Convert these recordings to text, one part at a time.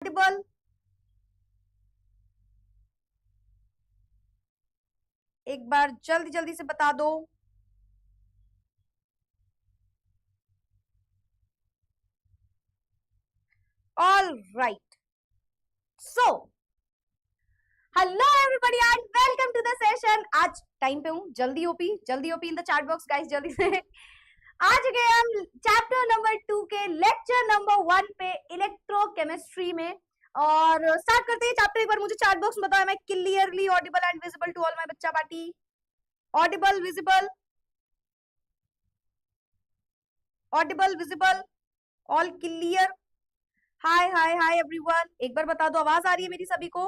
Audible? एक बार जल्दी जल्दी से बता दो। All right, so hello everybody and welcome to the session. आज टाइम पे हूँ, जल्दी OP in the chat box guys, जल्दी से। आ चुके हैं हम चैप्टर नंबर 2 के लेक्चर नंबर 1 पे इलेक्ट्रोकेमिस्ट्री में। और स्टार्ट करते हैं चैप्टर। एक बार मुझे चैट बॉक्स में बताओ, मैं clearly audible and visible to all my बच्चा party? Audible, visible, audible, visible, all clear? Hi hi hi everyone, एक बार बता दो आवाज आ रही है मेरी सभी को?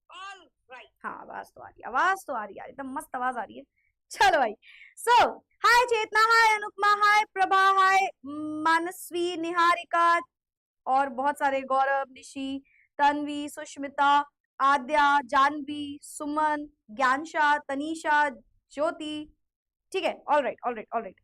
ऑल राइट, हाँ आवाज तो आ रही है, आवाज तो आ रही है, एकदम मस्त आवाज आ रही है। चलो भाई, सो हाय चेतना, हाय अनुपमा, हाय प्रभा, हाय मानसवी, निहारिका और बहुत सारे, गौरव, निशी, तन्वी, सुष्मिता, आद्या, जानवी, सुमन, ज्ञानशा, तनीषा, ज्योति। ठीक है, all right all right all right.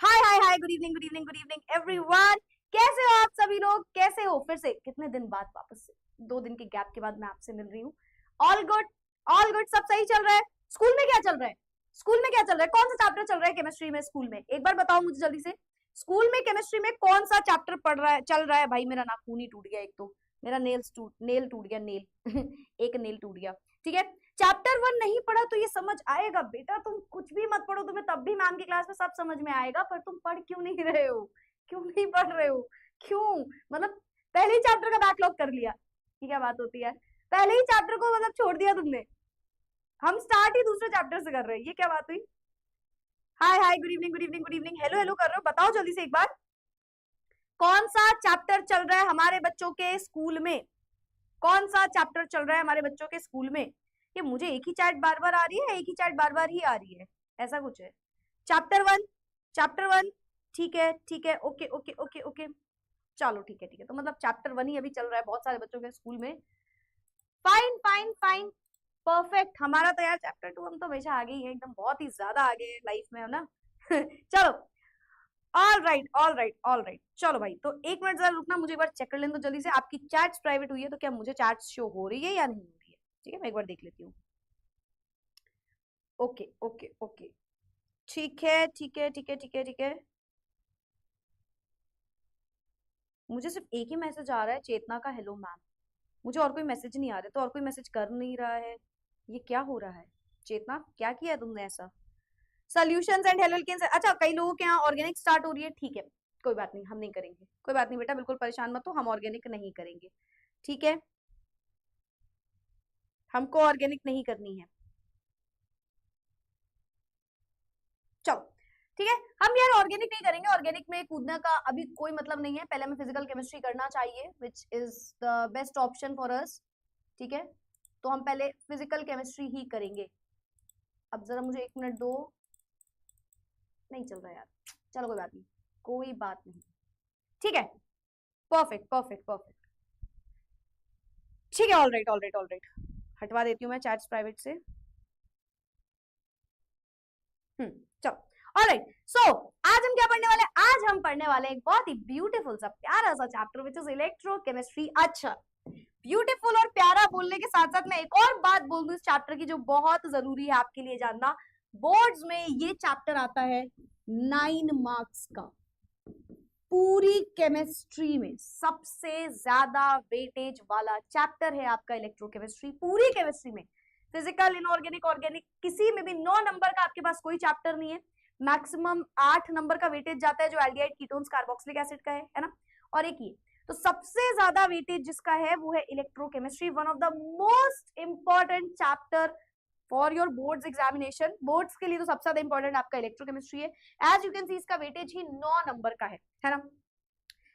Hi hi hi, good evening good evening good evening everyone. कैसे हो आप सभी लोग? कैसे हो? फिर से कितने दिन बाद, वापस से 2 दिन के गैप के बाद मैं आपसे मिल रही हूँ। ऑल गुड, ऑल गुड, सब सही चल रहा है? स्कूल में क्या चल रहा है? स्कूल में क्या चल रहा है? कौन सा चैप्टर चल रहा है केमिस्ट्री में स्कूल में? एक बार बताओ मुझे जल्दी से। स्कूल में केमिस्ट्री में कौन सा चैप्टर पढ़ रहा है, चल रहा है? भाई मेरा नाखून ही टूट गया, एक तो मेरा नेल टूट गया, नेल एक नेल टूट गया। ठीक है, चैप्टर 1 नहीं पढ़ा तो ये समझ आएगा बेटा, तुम कुछ भी मत पढ़ो, तुम्हें तब भी मैम की क्लास में सब समझ में आएगा, पर तुम पढ़ क्यों नहीं रहे हो? क्यों नहीं पढ़ रहे हो? क्यों? मतलब पहले ही चैप्टर का बैकलॉग कर लिया, ये क्या बात होती है? पहले ही चैप्टर को मतलब छोड़ दिया तुमने। हम स्टार्ट ही दूसरे चैप्टर से कर रहे हैं, ये क्या बात हुई? Hi hi, good evening good evening good evening, hello hello कर रहे हो, बताओ जल्दी से एक बार, कौन सा चैप्टर चल रहा है हमारे बच्चों के स्कूल में? कौन सा चैप्टर चल रहा है हमारे बच्चों के स्कूल में? ये मुझे एक ही चैट बार बार आ रही है, एक ही चैट बार बार ही आ रही है, ऐसा कुछ है। चैप्टर 1, चैप्टर 1, ठीक है ठीक है, ओके ओके ओके ओके, चलो ठीक है ठीक है, तो मतलब चैप्टर 1 ही अभी चल रहा है बहुत सारे बच्चों के स्कूल में। Fine fine fine, perfect. हमारा तो यार चैप्टर 2 हम तो हमेशा आगे ही है, एकदम बहुत ही ज्यादा आगे है लाइफ में, है ना? चलो, all right all right all right, चलो भाई, तो एक मिनट जरा रुकना, मुझे एक बार चेक कर लेने दो जल्दी से, आपकी चैट्स प्राइवेट हुई है तो क्या मुझे चैट्स शो हो रही है या नहीं हो रही है? ठीक है, मैं एक बार देख लेती हूँ। ओके ओके ओके, ठीक है ठीक है ठीक है ठीक है ठीक है। मुझे सिर्फ एक ही मैसेज आ रहा है, चेतना का हेलो मैम, मुझे और कोई मैसेज नहीं आ रहा, तो और कोई मैसेज कर नहीं रहा है, ये क्या हो रहा है? चेतना क्या किया है तुमने ऐसा? सॉल्यूशंस एंड हेलो एल्केन्स, अच्छा कई लोगों के यहाँ ऑर्गेनिक स्टार्ट हो रही है, ठीक है, कोई बात नहीं, हम नहीं करेंगे, कोई बात नहीं बेटा, बिल्कुल परेशान मत हो, हम ऑर्गेनिक नहीं करेंगे, ठीक है, हमको ऑर्गेनिक नहीं करनी है। चलो ठीक है, हम यार ऑर्गेनिक नहीं करेंगे, ऑर्गेनिक में कूदने का अभी कोई मतलब नहीं है, पहले हमें फिजिकल केमिस्ट्री करना चाहिए, which is the best option for us. ठीक है, तो हम पहले फिजिकल केमिस्ट्री ही करेंगे। अब जरा मुझे 1 मिनट दो, नहीं चल रहा यार, चलो कोई बात नहीं, कोई बात नहीं, ठीक है, परफेक्ट परफेक्ट परफेक्ट, ठीक है, all right all right all right, हटवा देती हूँ मैं चैट्स प्राइवेट से। चलो, ऑलराइट, सो आज हम क्या पढ़ने वाले हैं? आज हम पढ़ने वाले हैं एक बहुत ही ब्यूटीफुल सा प्यारा सा चैप्टर विच इज इलेक्ट्रोकेमिस्ट्री। अच्छा, ब्यूटीफुल और प्यारा बोलने के साथ साथ मैं एक और बात बोल दूं इस चैप्टर की जो बहुत जरूरी है आपके लिए जानना, बोर्ड्स में ये चैप्टर आता है 9 मार्क्स का। पूरी केमिस्ट्री में सबसे ज्यादा वेटेज वाला चैप्टर है आपका इलेक्ट्रोकेमिस्ट्री, पूरी केमिस्ट्री में, फिजिकल, इनऑर्गेनिक, ऑर्गेनिक, किसी में भी 9 नंबर का आपके पास कोई चैप्टर नहीं है, मैक्सिमम 8 नंबर का वेटेज जाता है जो एल्डिहाइड कीटोन्स कार्बोक्सिलिक एसिड का है ना, और एक ही, तो सबसे ज्यादा वेटेज जिसका है वो है electrochemistry, one of the most important chapter for your boards examination. Boards के लिए तो सबसे ज्यादा इंपॉर्टेंट आपका इलेक्ट्रोकेमिस्ट्री है। एज यू कैन सी इसका वेटेज ही 9 नंबर का है ना,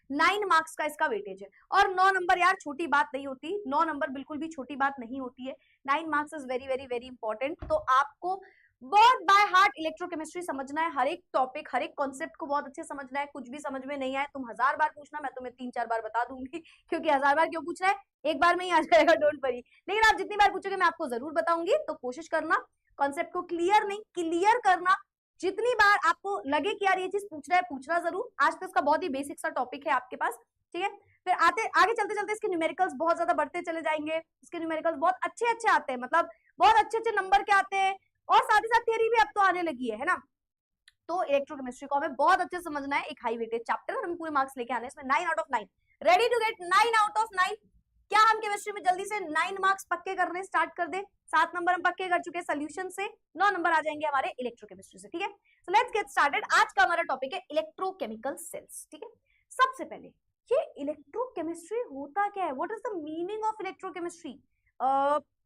9 मार्क्स का इसका वेटेज है, और 9 नंबर यार छोटी बात नहीं होती, 9 नंबर बिल्कुल भी छोटी बात नहीं होती है, 9 marks is very very very important. तो आपको बहुत बाय हार्ट इलेक्ट्रोकेमिस्ट्री समझना है, हर एक टॉपिक, हर एक कॉन्सेप्ट को बहुत अच्छे समझना है, कुछ भी समझ में नहीं आए तुम 1000 बार पूछना, मैं तुम्हें 3-4 बार बता दूंगी, क्योंकि 1000 बार क्यों पूछना है, एक बार में ही आ जाएगा, डोंट वरी, लेकिन आप जितनी बार पूछोगे मैं आपको जरूर बताऊंगी, तो कोशिश करना कॉन्सेप्ट को क्लियर नहीं, क्लियर करना, जितनी बार आपको लगे कि यार ये चीज पूछ रहा है, पूछना जरूर। आज तो इसका बहुत ही बेसिक सा टॉपिक है आपके पास, ठीक है। फिर आगे चलते चलते इसके न्यूमेरिकल्स बहुत ज्यादा बढ़ते चले जाएंगे, इसके न्यूमेरिकल्स बहुत अच्छे अच्छे आते हैं, मतलब बहुत अच्छे अच्छे नंबर के आते हैं, और साथ ही साथ थियरी भी अब तो आने लगी है ना। तो इलेक्ट्रोकेमिस्ट्री को हमें बहुत अच्छे से समझना है, एक हाई वेटेज चैप्टर, हमें पूरे मार्क्स लेके आने हैं इसमें 9 out of 9, ready to get 9 out of 9। क्या हम केमिस्ट्री में जल्दी से 9 मार्क्स पक्के करने स्टार्ट कर दे? 7 नंबर हम पक्के कर चुके हैं सोल्यूशन से, 9 नंबर आ जाएंगे हमारे इलेक्ट्रोकेमिस्ट्री से, ठीक है। So let's get started. आज का हमारा टॉपिक है इलेक्ट्रोकेमिकल सेल्स, ठीक है। सबसे पहले ये इलेक्ट्रोकेमिस्ट्री होता क्या है? What is the meaning of electrochemistry?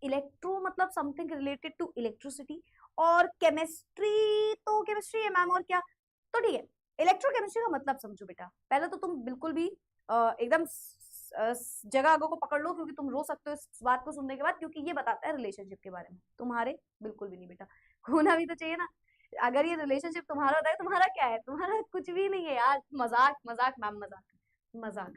Electro मतलब समथिंग रिलेटेड टू इलेक्ट्रिसिटी, और केमिस्ट्री तो केमिस्ट्री है मैम, और क्या? तो ठीक है, इलेक्ट्रोकेमिस्ट्री का मतलब समझो बेटा। पहले तो तुम बिल्कुल भी एकदम जगह आगो को पकड़ लो, क्योंकि तुम रो सकते हो इस बात को सुनने के बाद, क्योंकि ये बताता है रिलेशनशिप के बारे में। तुम्हारे बिल्कुल भी नहीं बेटा, होना भी तो चाहिए ना। अगर ये रिलेशनशिप तुम्हारा होता है, तुम्हारा क्या है? तुम्हारा कुछ भी नहीं है यार, मजाक मजाक मैम, मजाक मजाक,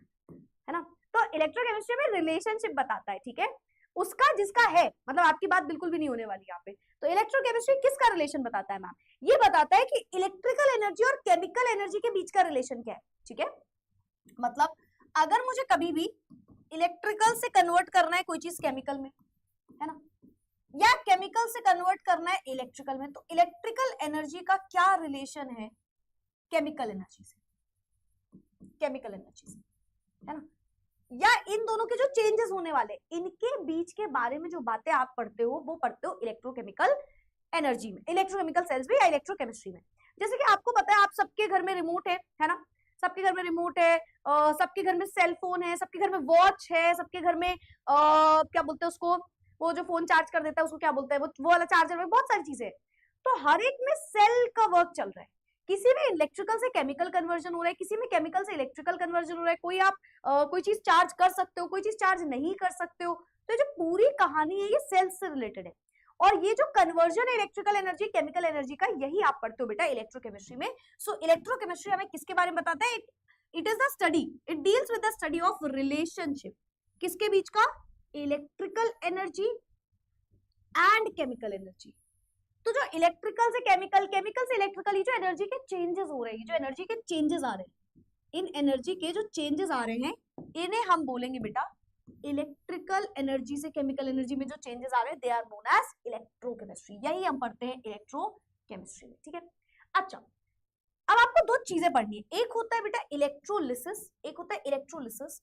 है ना। तो इलेक्ट्रोकेमिस्ट्री में रिलेशनशिप बताता है, ठीक है, उसका जिसका है, मतलब आपकी बात बिल्कुल भी नहीं होने वाली यहाँ पे। तो इलेक्ट्रोकेमिस्ट्री किसका रिलेशन बताता है मैम? ये बताता है कि इलेक्ट्रिकल एनर्जी और केमिकल एनर्जी के बीच का रिलेशन क्या है, ठीक है। मतलब अगर मुझे कभी भी इलेक्ट्रिकल से कन्वर्ट करना है कोई चीज केमिकल में, है ना, या केमिकल से कन्वर्ट करना है इलेक्ट्रिकल में, तो इलेक्ट्रिकल एनर्जी का क्या रिलेशन है केमिकल एनर्जी से? केमिकल एनर्जी से, है ना। या इन दोनों के जो चेंजेस होने वाले, इनके बीच के बारे में जो बातें आप पढ़ते हो, वो पढ़ते हो इलेक्ट्रोकेमिकल एनर्जी में, इलेक्ट्रोकेमिकल सेल्स भी या इलेक्ट्रोकेमिस्ट्री में। जैसे कि आपको पता है, आप सबके घर में रिमोट है ना, सबके घर में रिमोट है, सबके घर में सेल फोन है, सबके घर में वॉच है, सबके घर में क्या बोलते हैं उसको, वो जो फोन चार्ज कर देता है उसको क्या बोलते हैं, वो वाला चार्जर में, बहुत सारी चीजें। तो हर एक में सेल का वर्क चल रहा है, किसी में इलेक्ट्रिकल से केमिकल कन्वर्जन हो रहा है, किसी में केमिकल से इलेक्ट्रिकल कन्वर्जन हो रहा है, कोई आप कोई चीज चार्ज कर सकते हो, कोई चीज चार्ज नहीं कर सकते हो। तो ये जो पूरी कहानी है ये सेल्स से रिलेटेड है, और ये जो कन्वर्जन है इलेक्ट्रिकल एनर्जी केमिकल एनर्जी का, यही आप पढ़ते हो बेटा इलेक्ट्रोकेमिस्ट्री में। सो इलेक्ट्रोकेमिस्ट्री हमें किसके बारे में बताता है? It is the study, it deals with the study of relationship, किसके बीच का? Electrical energy and chemical energy. तो जो इलेक्ट्रिकल से केमिकल, केमिकल से इलेक्ट्रिकल, ये जो एनर्जी के चेंजेस हो रहे हैं, जो एनर्जी के चेंजेस आ रहे हैं, इन एनर्जी के जो चेंजेस आ रहे हैं, इन्हें हम बोलेंगे बेटा इलेक्ट्रिकल एनर्जी से केमिकल एनर्जी में जो चेंजेस आ रहे हैं, they are known as electrochemistry. यही हम पढ़ते हैं इलेक्ट्रोकेमिस्ट्री में, ठीक है। अच्छा, अब आपको दो चीजें पढ़नी है, एक होता है बेटा इलेक्ट्रोलिसिस, एक होता है इलेक्ट्रोलिसिस,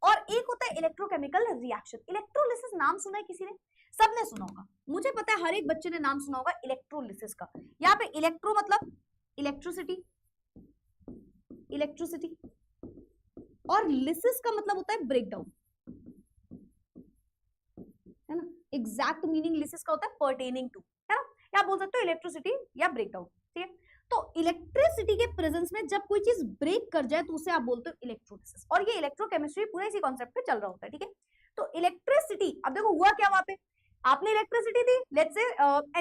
और एक होता है इलेक्ट्रोकेमिकल रिएक्शन। इलेक्ट्रोलिसिस नाम सुना है किसी ने? सबने सुना होगा, मुझे पता है हर एक बच्चे ने नाम सुना होगा इलेक्ट्रोलिसिस का। यहाँ पे इलेक्ट्रो मतलब इलेक्ट्रिसिटी, इलेक्ट्रिसिटी, और लिसिस का मतलब होता है ब्रेकडाउन, है ना। एग्जैक्ट मीनिंग लिसिस का होता है पर्टेनिंग टू, है ना, या बोल सकते हो इलेक्ट्रिसिटी या ब्रेकडाउन, ठीक है। तो इलेक्ट्रिसिटी के प्रेजेंस में जब कोई चीज ब्रेक कर जाए तो उसे आप बोलते हो इलेक्ट्रोलिसिस, और ये इलेक्ट्रोकेमिस्ट्री पूरे इसी कॉन्सेप्ट पे चल रहा होता है, ठीक है। तो इलेक्ट्रिसिटी, अब देखो हुआ क्या वहां पे, आपने electricity the, let's say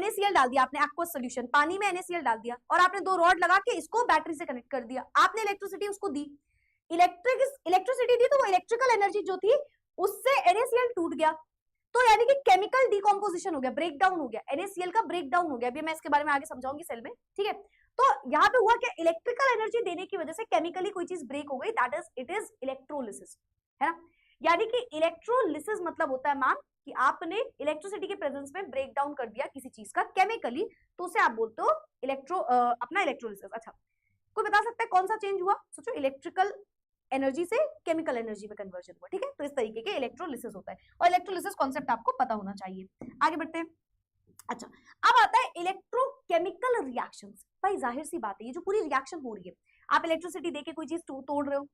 NaCl डाल दिया आपने, एक्वस सॉल्यूशन पानी में NaCl डाल दिया, और आपने दो रॉड लगा के इसको बैटरी से कनेक्ट कर दिया, आपने इलेक्ट्रिसिटी उसको दी, इलेक्ट्रिसिटी दी, तो वो इलेक्ट्रिकल एनर्जी जो थी उससे NaCl टूट गया, तो यानी कि केमिकल डिकम्पोजिशन हो गया, ब्रेकडाउन हो गया, NaCl का ब्रेकडाउन हो गया। अभी मैं इसके बारे में आगे समझाऊंगी सेल में, ठीक है। तो यहाँ पे हुआ क्या, इलेक्ट्रिकल एनर्जी देने की वजह से केमिकली कोई चीज ब्रेक हो गई, that is it is electrolysis, है ना। यानी कि इलेक्ट्रोलिसिस मतलब होता है मैम कि आपने इलेक्ट्रिसिटी के प्रेजेंस में ब्रेक डाउन कर दिया किसी चीज का केमिकली, तो उसे आप बोलते हो अपना इलेक्ट्रोलिसिस। अच्छा, कोई बता सकता है कौन सा चेंज हुआ? सोचो, इलेक्ट्रिकल एनर्जी से केमिकल एनर्जी में कन्वर्जन हुआ, ठीक है। तो इस तरीके के इलेक्ट्रोलिसिस होता है, और इलेक्ट्रोलिसिस कॉन्सेप्ट आपको पता होना चाहिए। आगे बढ़ते हैं। अच्छा, अब आता है इलेक्ट्रोकेमिकल रिएक्शंस। भाई जाहिर सी बात है, ये जो पूरी रिएक्शन हो रही है, आप इलेक्ट्रिसिटी देके कोई चीज तोड़ रहे हो,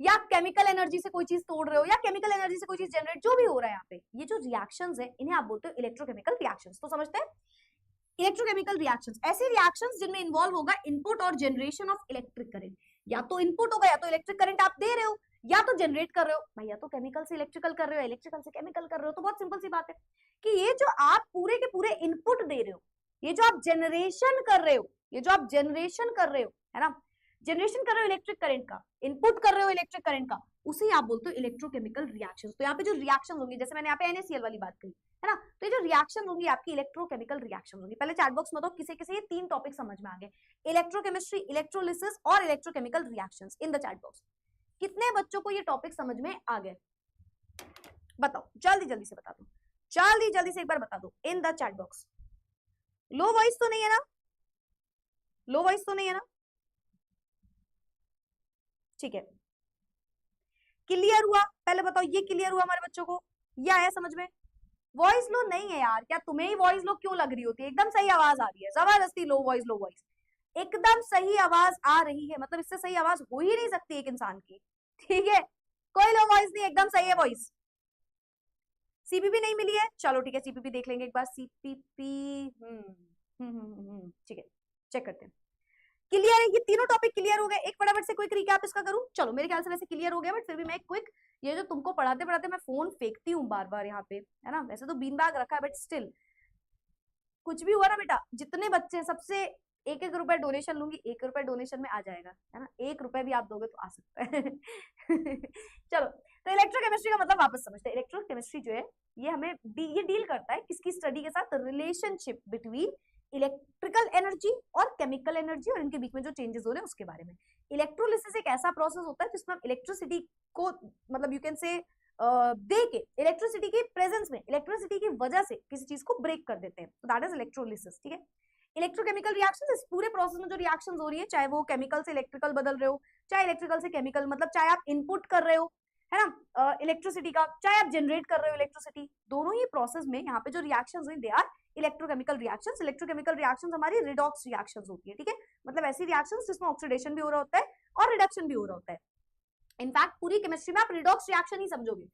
या केमिकल एनर्जी से कोई चीज तोड़ रहे हो, या केमिकल एनर्जी से कोई चीज जनरेट, जो भी हो रहा है यहाँ पे, ये जो रिएक्शंस है इन्हें आप बोलते हो इलेक्ट्रोकेमिकल रिएक्शंस। तो समझते हैं, इलेक्ट्रोकेमिकल रिएक्शंस ऐसे रिएक्शंस जिनमें इन्वॉल्व होगा इनपुट और जनरेशन ऑफ इलेक्ट्रिक करंट। या तो इनपुट होगा, या तो इलेक्ट्रिक करंट आप दे रहे हो, या तो जनरेट कर रहे हो। भाई या तो केमिकल से इलेक्ट्रिकल कर रहे हो, इलेक्ट्रिकल से केमिकल कर रहे हो। तो बहुत सिंपल सी बात है कि ये जो आप पूरे के पूरे इनपुट दे रहे हो, ये जो आप जनरेशन कर रहे हो, ये जो आप जनरेशन कर रहे हो, है ना, जनरेशन कर रहे हो इलेक्ट्रिक करंट का, इनपुट कर रहे हो इलेक्ट्रिक करंट का, उसे आप बोलते हो इलेक्ट्रोकेमिकल रिएक्शंस। तो यहाँ पे जो रिएक्शंस होंगी, जैसे मैंने यहाँ पे NaCl वाली बात कही, है ना। तो ये जो रिएक्शन होंगी आपकी इलेक्ट्रोकेमिकल रिएक्शन होंगी। पहले चैट बॉक्स में तो किसी किसी ये 3 टॉपिक समझ में आ गए, इलेक्ट्रोकेमिस्ट्री, इलेक्ट्रोलिसिस और electrochemical reactions in the chat box. कितने बच्चों को ये टॉपिक समझ में आ गए बताओ, जल्दी जल्दी से बता दो, जल्दी जल्दी से एक बार बता दो इन the chat box. Low voice तो नहीं है ना, लो वॉइस तो नहीं है ना, ठीक है। क्लियर हुआ? पहले बताओ ये क्लियर हुआ हमारे बच्चों को, ये आया समझ में? वॉइस लो नहीं है यार, क्या तुम्हें ही वॉइस लो क्यों लग रही होती है? एकदम सही आवाज आ रही है, जबरदस्ती लो वॉइस, लो वॉइस, एकदम सही आवाज आ रही है, मतलब इससे सही आवाज हो ही नहीं सकती एक इंसान की, ठीक है। कोई लो वॉइस नहीं, एकदम सही है वॉइस। सीपीपी नहीं मिली है, चलो ठीक है सीपीपी देख लेंगे एक बार, सीपीपी ठीक है, चेक करते हैं। क्लियर है? ये तीनों टॉपिक क्लियर हो गए। एक फटाफट से क्विक रिकैप इसका करूं, चलो मेरे ख्याल से वैसे क्लियर हो गया, बट फिर भी मैं एक क्विक, ये जो तुमको पढ़ाते पढ़ाते मैं फोन फेंकती हूँ बार बार यहाँ पे, है ना, वैसे तो बीन बैग रखा है बट स्टिल कुछ भी हुआ ना बेटा, जितने बच्चे सबसे 1-1 रुपए डोनेशन लूंगी, 1 रुपए डोनेशन में आ जाएगा, है ना, 1 रुपए भी आप दोगे तो आ सकता है चलो, तो इलेक्ट्रोकेमिस्ट्री का मतलब वापस समझते हैं। इलेक्ट्रोकेमिस्ट्री जो है ये हमें ये डील करता है किसकी स्टडी के साथ, रिलेशनशिप बिटवीन इलेक्ट्रिकल एनर्जी और केमिकल एनर्जी और इनके बीच में जो चेंजेस हो रहे हैं उसके बारे में। इलेक्ट्रोलिसिस एक ऐसा प्रोसेस होता है जिसमें हम इलेक्ट्रिसिटी को, मतलब यू कैन से दे के, इलेक्ट्रिसिटी की प्रेजेंस में, इलेक्ट्रिसिटी की वजह से किसी चीज को ब्रेक कर देते हैं, तो दैट इज इलेक्ट्रोलिसिस, ठीक है। इलेक्ट्रोकेमिकल रिएक्शंस, इस पूरे प्रोसेस में जो रिएक्शंस हो रही है, चाहे वो केमिकल से इलेक्ट्रिकल बदल रहे हो, चाहे इलेक्ट्रिकल से केमिकल, मतलब चाहे आप इनपुट कर रहे हो, है ना, इलेक्ट्रिसिटी का, चाहे आप जनरेट कर रहे हो इलेक्ट्रिसिटी, दोनों ही प्रोसेस में यहाँ पे जो रिएक्शंस हुई they are electrochemical reactions. Electrochemical reactions हमारी रिडॉक्स रिएक्शंस होती है, ठीक है, मतलब ऐसी रिएक्शंस जिसमें ऑक्सीडेशन भी हो रहा होता है और रिडक्शन भी हो रहा होता है। इनफैक्ट पूरी केमिस्ट्री में आप रिडॉक्स रिएक्शन ही समझोगे,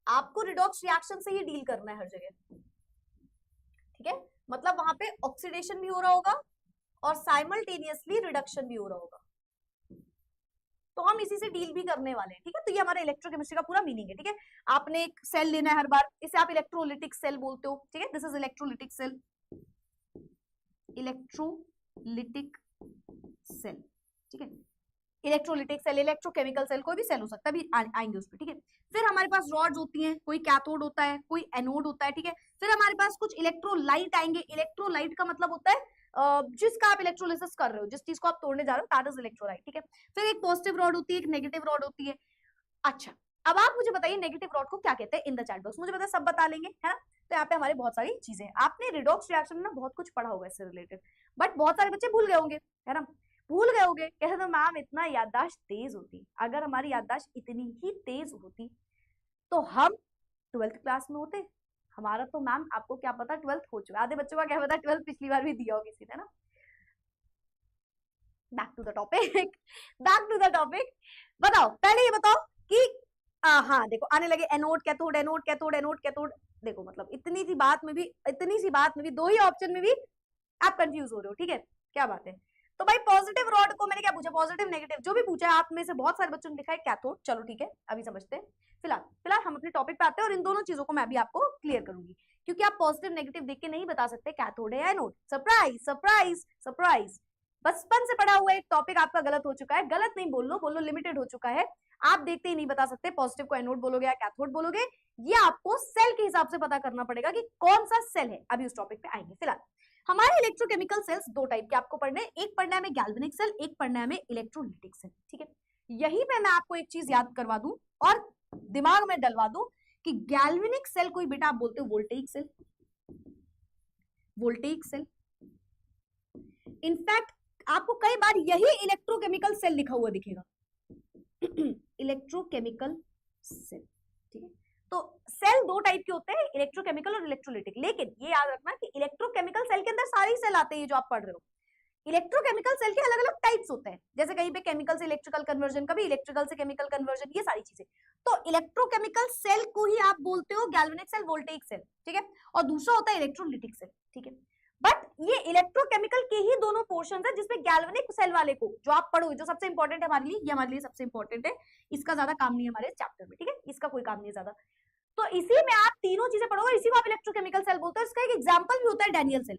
आपको रिडॉक्स रिएक्शन से ही डील करना है हर जगह, ठीक है, मतलब वहां पे ऑक्सीडेशन भी हो रहा होगा और साइमल्टेनियसली रिडक्शन भी हो रहा होगा, तो हम इसी से डील भी करने वाले हैं, ठीक है। तो ये हमारे इलेक्ट्रोकेमिस्ट्री का पूरा मीनिंग है, ठीक है। आपने एक सेल लेना है हर बार, इसे आप इलेक्ट्रोलिटिक सेल बोलते हो, ठीक है, this is electrolytic cell, electrolytic cell, ठीक है, इलेक्ट्रोलिटिक सेल, इलेक्ट्रोकेमिकल सेल, कोई भी सेल हो सकता है, अभी आएंगे उस पर, ठीक है। फिर हमारे पास रॉड्स होती हैं, कोई कैथोड होता है, कोई एनोड होता है, ठीक है। फिर हमारे पास कुछ इलेक्ट्रोलाइट आएंगे, इलेक्ट्रोलाइट का मतलब होता है जिसका आप इलेक्ट्रोलिसिस कर रहे हो, जिस चीज को आप तोड़ने जा रहे हो, दैट इज इलेक्ट्रोलाइट, ठीक है। फिर एक पॉजिटिव रॉड होती है, एक नेगेटिव रॉड होती है। अच्छा, अब आप मुझे बताइए नेगेटिव रॉड को क्या कहते हैं इन द चैट बॉक्स, मुझे पता है सब बता लेंगे, है ना। तो यहाँ पे हमारे बहुत सारी चीजें हैं, आपने रिडॉक्स रिएक्शन में ना बहुत कुछ पढ़ा होगा इससे रिलेटेड, बट बहुत सारे बच्चे भूल गए होंगे, है ना, भूल गए होंगे, कहते तो मैम इतना याददाश्त तेज होती, अगर हमारी याददाश्त इतनी ही तेज होती तो हम 12th क्लास में होते। हमारा तो मैम आपको क्या पता 12th हो चुका, आधे बच्चों का क्या पता 12th पिछली बार भी दिया हो किसी ने ना। Back to the topic, back to the topic, बताओ पहले ये बताओ कि हाँ देखो आने लगे anode cathode, anode cathode, anode cathode, देखो मतलब इतनी सी बात में भी दो ही ऑप्शन में भी आप कंफ्यूज हो रहे हो, ठीक है, क्या बात है। तो भाई पॉजिटिव रॉड को मैंने क्या पूछा, पॉजिटिव नेगेटिव जो भी पूछा है, आप में से बहुत सारे बच्चों ने लिखा है कैथोड, चलो ठीक है अभी समझते हैं। फिलहाल हम अपने टॉपिक पे आते हैं और इन दोनों चीजों को मैं भी आपको क्लियर करूंगी, क्योंकि आप पॉजिटिव नेगेटिव देख के नहीं बता सकते कैथोड है या एनोड। सरप्राइज सरप्राइज सरप्राइज, बचपन से पढ़ा हुआ एक टॉपिक आपका गलत हो चुका है, गलत नहीं बोलो लिमिटेड हो चुका है, आप देखते ही नहीं बता सकते पॉजिटिव को एनोड बोलोगे या कैथोड बोलोगे, ये आपको सेल के हिसाब से पता करना पड़ेगा कि कौन सा सेल है, अभी उस टॉपिक पे आएंगे। फिलहाल हमारे इलेक्ट्रोकेमिकल सेल्स दो टाइप के आपको पढ़ने, एक पढ़ना है हमें गैल्वेनिक सेल, एक पढ़ना है हमें इलेक्ट्रोलिटिक सेल, ठीक है। यहीं पे मैं आपको एक चीज याद करवा दूं और दिमाग में डलवा दूं कि गैल्वेनिक सेल कोई बेटा आप बोलते हो voltaic cell, voltaic cell, in fact आपको कई बार यही इलेक्ट्रोकेमिकल सेल लिखा हुआ दिखेगा इलेक्ट्रोकेमिकल सेल, ठीक है। तो सेल दो टाइप के होते हैं, इलेक्ट्रोकेमिकल और इलेक्ट्रोलिटिक, लेकिन ये याद रखना कि इलेक्ट्रोकेमिकल सेल के अंदर सारे सेल आते हैं जो आप पढ़ रहे हो। इलेक्ट्रोकेमिकल सेल के अलग अलग टाइप्स होते हैं, जैसे कहीं पे केमिकल से इलेक्ट्रिकल कन्वर्जन, कभी इलेक्ट्रिकल से केमिकल कन्वर्जन, ये सारी चीजें। तो इलेक्ट्रोकेमिकल सेल को ही आप बोलते हो गैल्वेनिक सेल, वोल्टेइक सेल, ठीक है, और दूसरा होता है इलेक्ट्रोलिटिक सेल, ठीक है। बट ये इलेक्ट्रोकेमिकल के ही दोनों पोर्शन है, जिसमें गैल्वेनिक सेल वाले को जो आप पढ़ोगे, जो सबसे इंपॉर्टेंट है हमारे लिए, ये हमारे लिए सबसे इंपॉर्टेंट है, इसका ज्यादा काम नहीं है हमारे चैप्टर में, ठीक है, इसका कोई काम नहीं है ज्यादा। तो इसी में आप तीनों चीजें पढ़ोगे, इसी को आप इलेक्ट्रोकेमिकल सेल बोलते हो। इसका एक एग्जांपल भी होता है डैनियल सेल,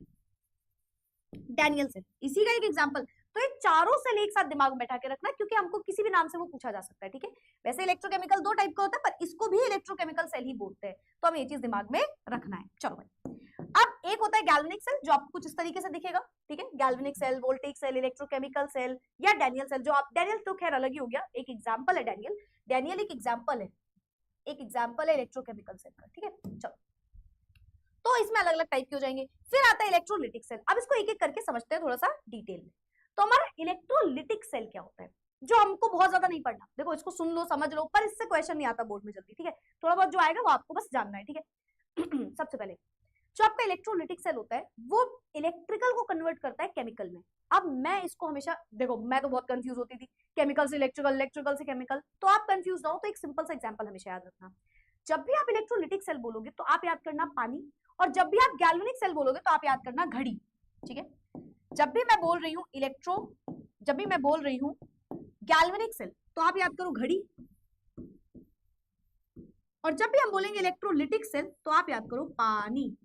डैनियल सेल इसी का एक एग्जांपल। तो ये चारों सेल एक साथ दिमाग में बैठा के रखना, क्योंकि हमको किसी भी नाम से वो पूछा जा सकता है, ठीक है। वैसे इलेक्ट्रोकेमिकल दो टाइप का होता है, पर इसको भी इलेक्ट्रोकेमिकल सेल ही बोलते हैं, तो हमें ये चीज दिमाग में रखना है। चलो भाई, अब एक होता है गैल्वेनिक सेल, जो आपको कुछ इस तरीके से दिखेगा, ठीक है। Galvanic cell, voltaic cell, electrochemical cell या डैनियल सेल, जो आप डैनियल तो खैर अलग ही हो गया, एक एग्जाम्पल है डैनियल। डैनियल एक एग्जाम्पल है, एक एग्जाम्पल है इलेक्ट्रोकेमिकल सेल का, ठीक है। चलो, तो इसमें अलग अलग टाइप के हो जाएंगे। फिर आता है इलेक्ट्रोलिटिक सेल। अब इसको एक एक करके समझते हैं थोड़ा सा डिटेल में। तो हमारा इलेक्ट्रोलिटिक सेल क्या होता है, जो हमको बहुत ज्यादा नहीं पढ़ना, देखो इसको सुन लो समझ लो, पर इससे क्वेश्चन नहीं आता बोर्ड में जल्दी, ठीक है। थोड़ा बहुत जो आएगा वो आपको बस जानना है, ठीक है। सबसे पहले जो आपका इलेक्ट्रोलिटिक सेल होता है वो इलेक्ट्रिकल को कन्वर्ट करता है केमिकल में। अब मैं इसको हमेशा, देखो मैं तो बहुत कंफ्यूज होती थी, केमिकल से इलेक्ट्रिकल, इलेक्ट्रिकल से केमिकल, तो आप कंफ्यूज ना हो तो एक सिंपल सा एग्जांपल हमेशा याद रखना। जब भी आप इलेक्ट्रोलिटिक सेल बोलोगे तो आप याद करना पानी, और जब भी आप गैल्वेनिक सेल बोलोगे तो आप याद करना घड़ी, ठीक है। जब भी मैं बोल रही हूँ जब भी मैं बोल रही हूँ गैल्वेनिक सेल तो आप याद करो घड़ी, और जब भी हम बोलेंगे इलेक्ट्रोलिटिक सेल तो आप याद करो पानी,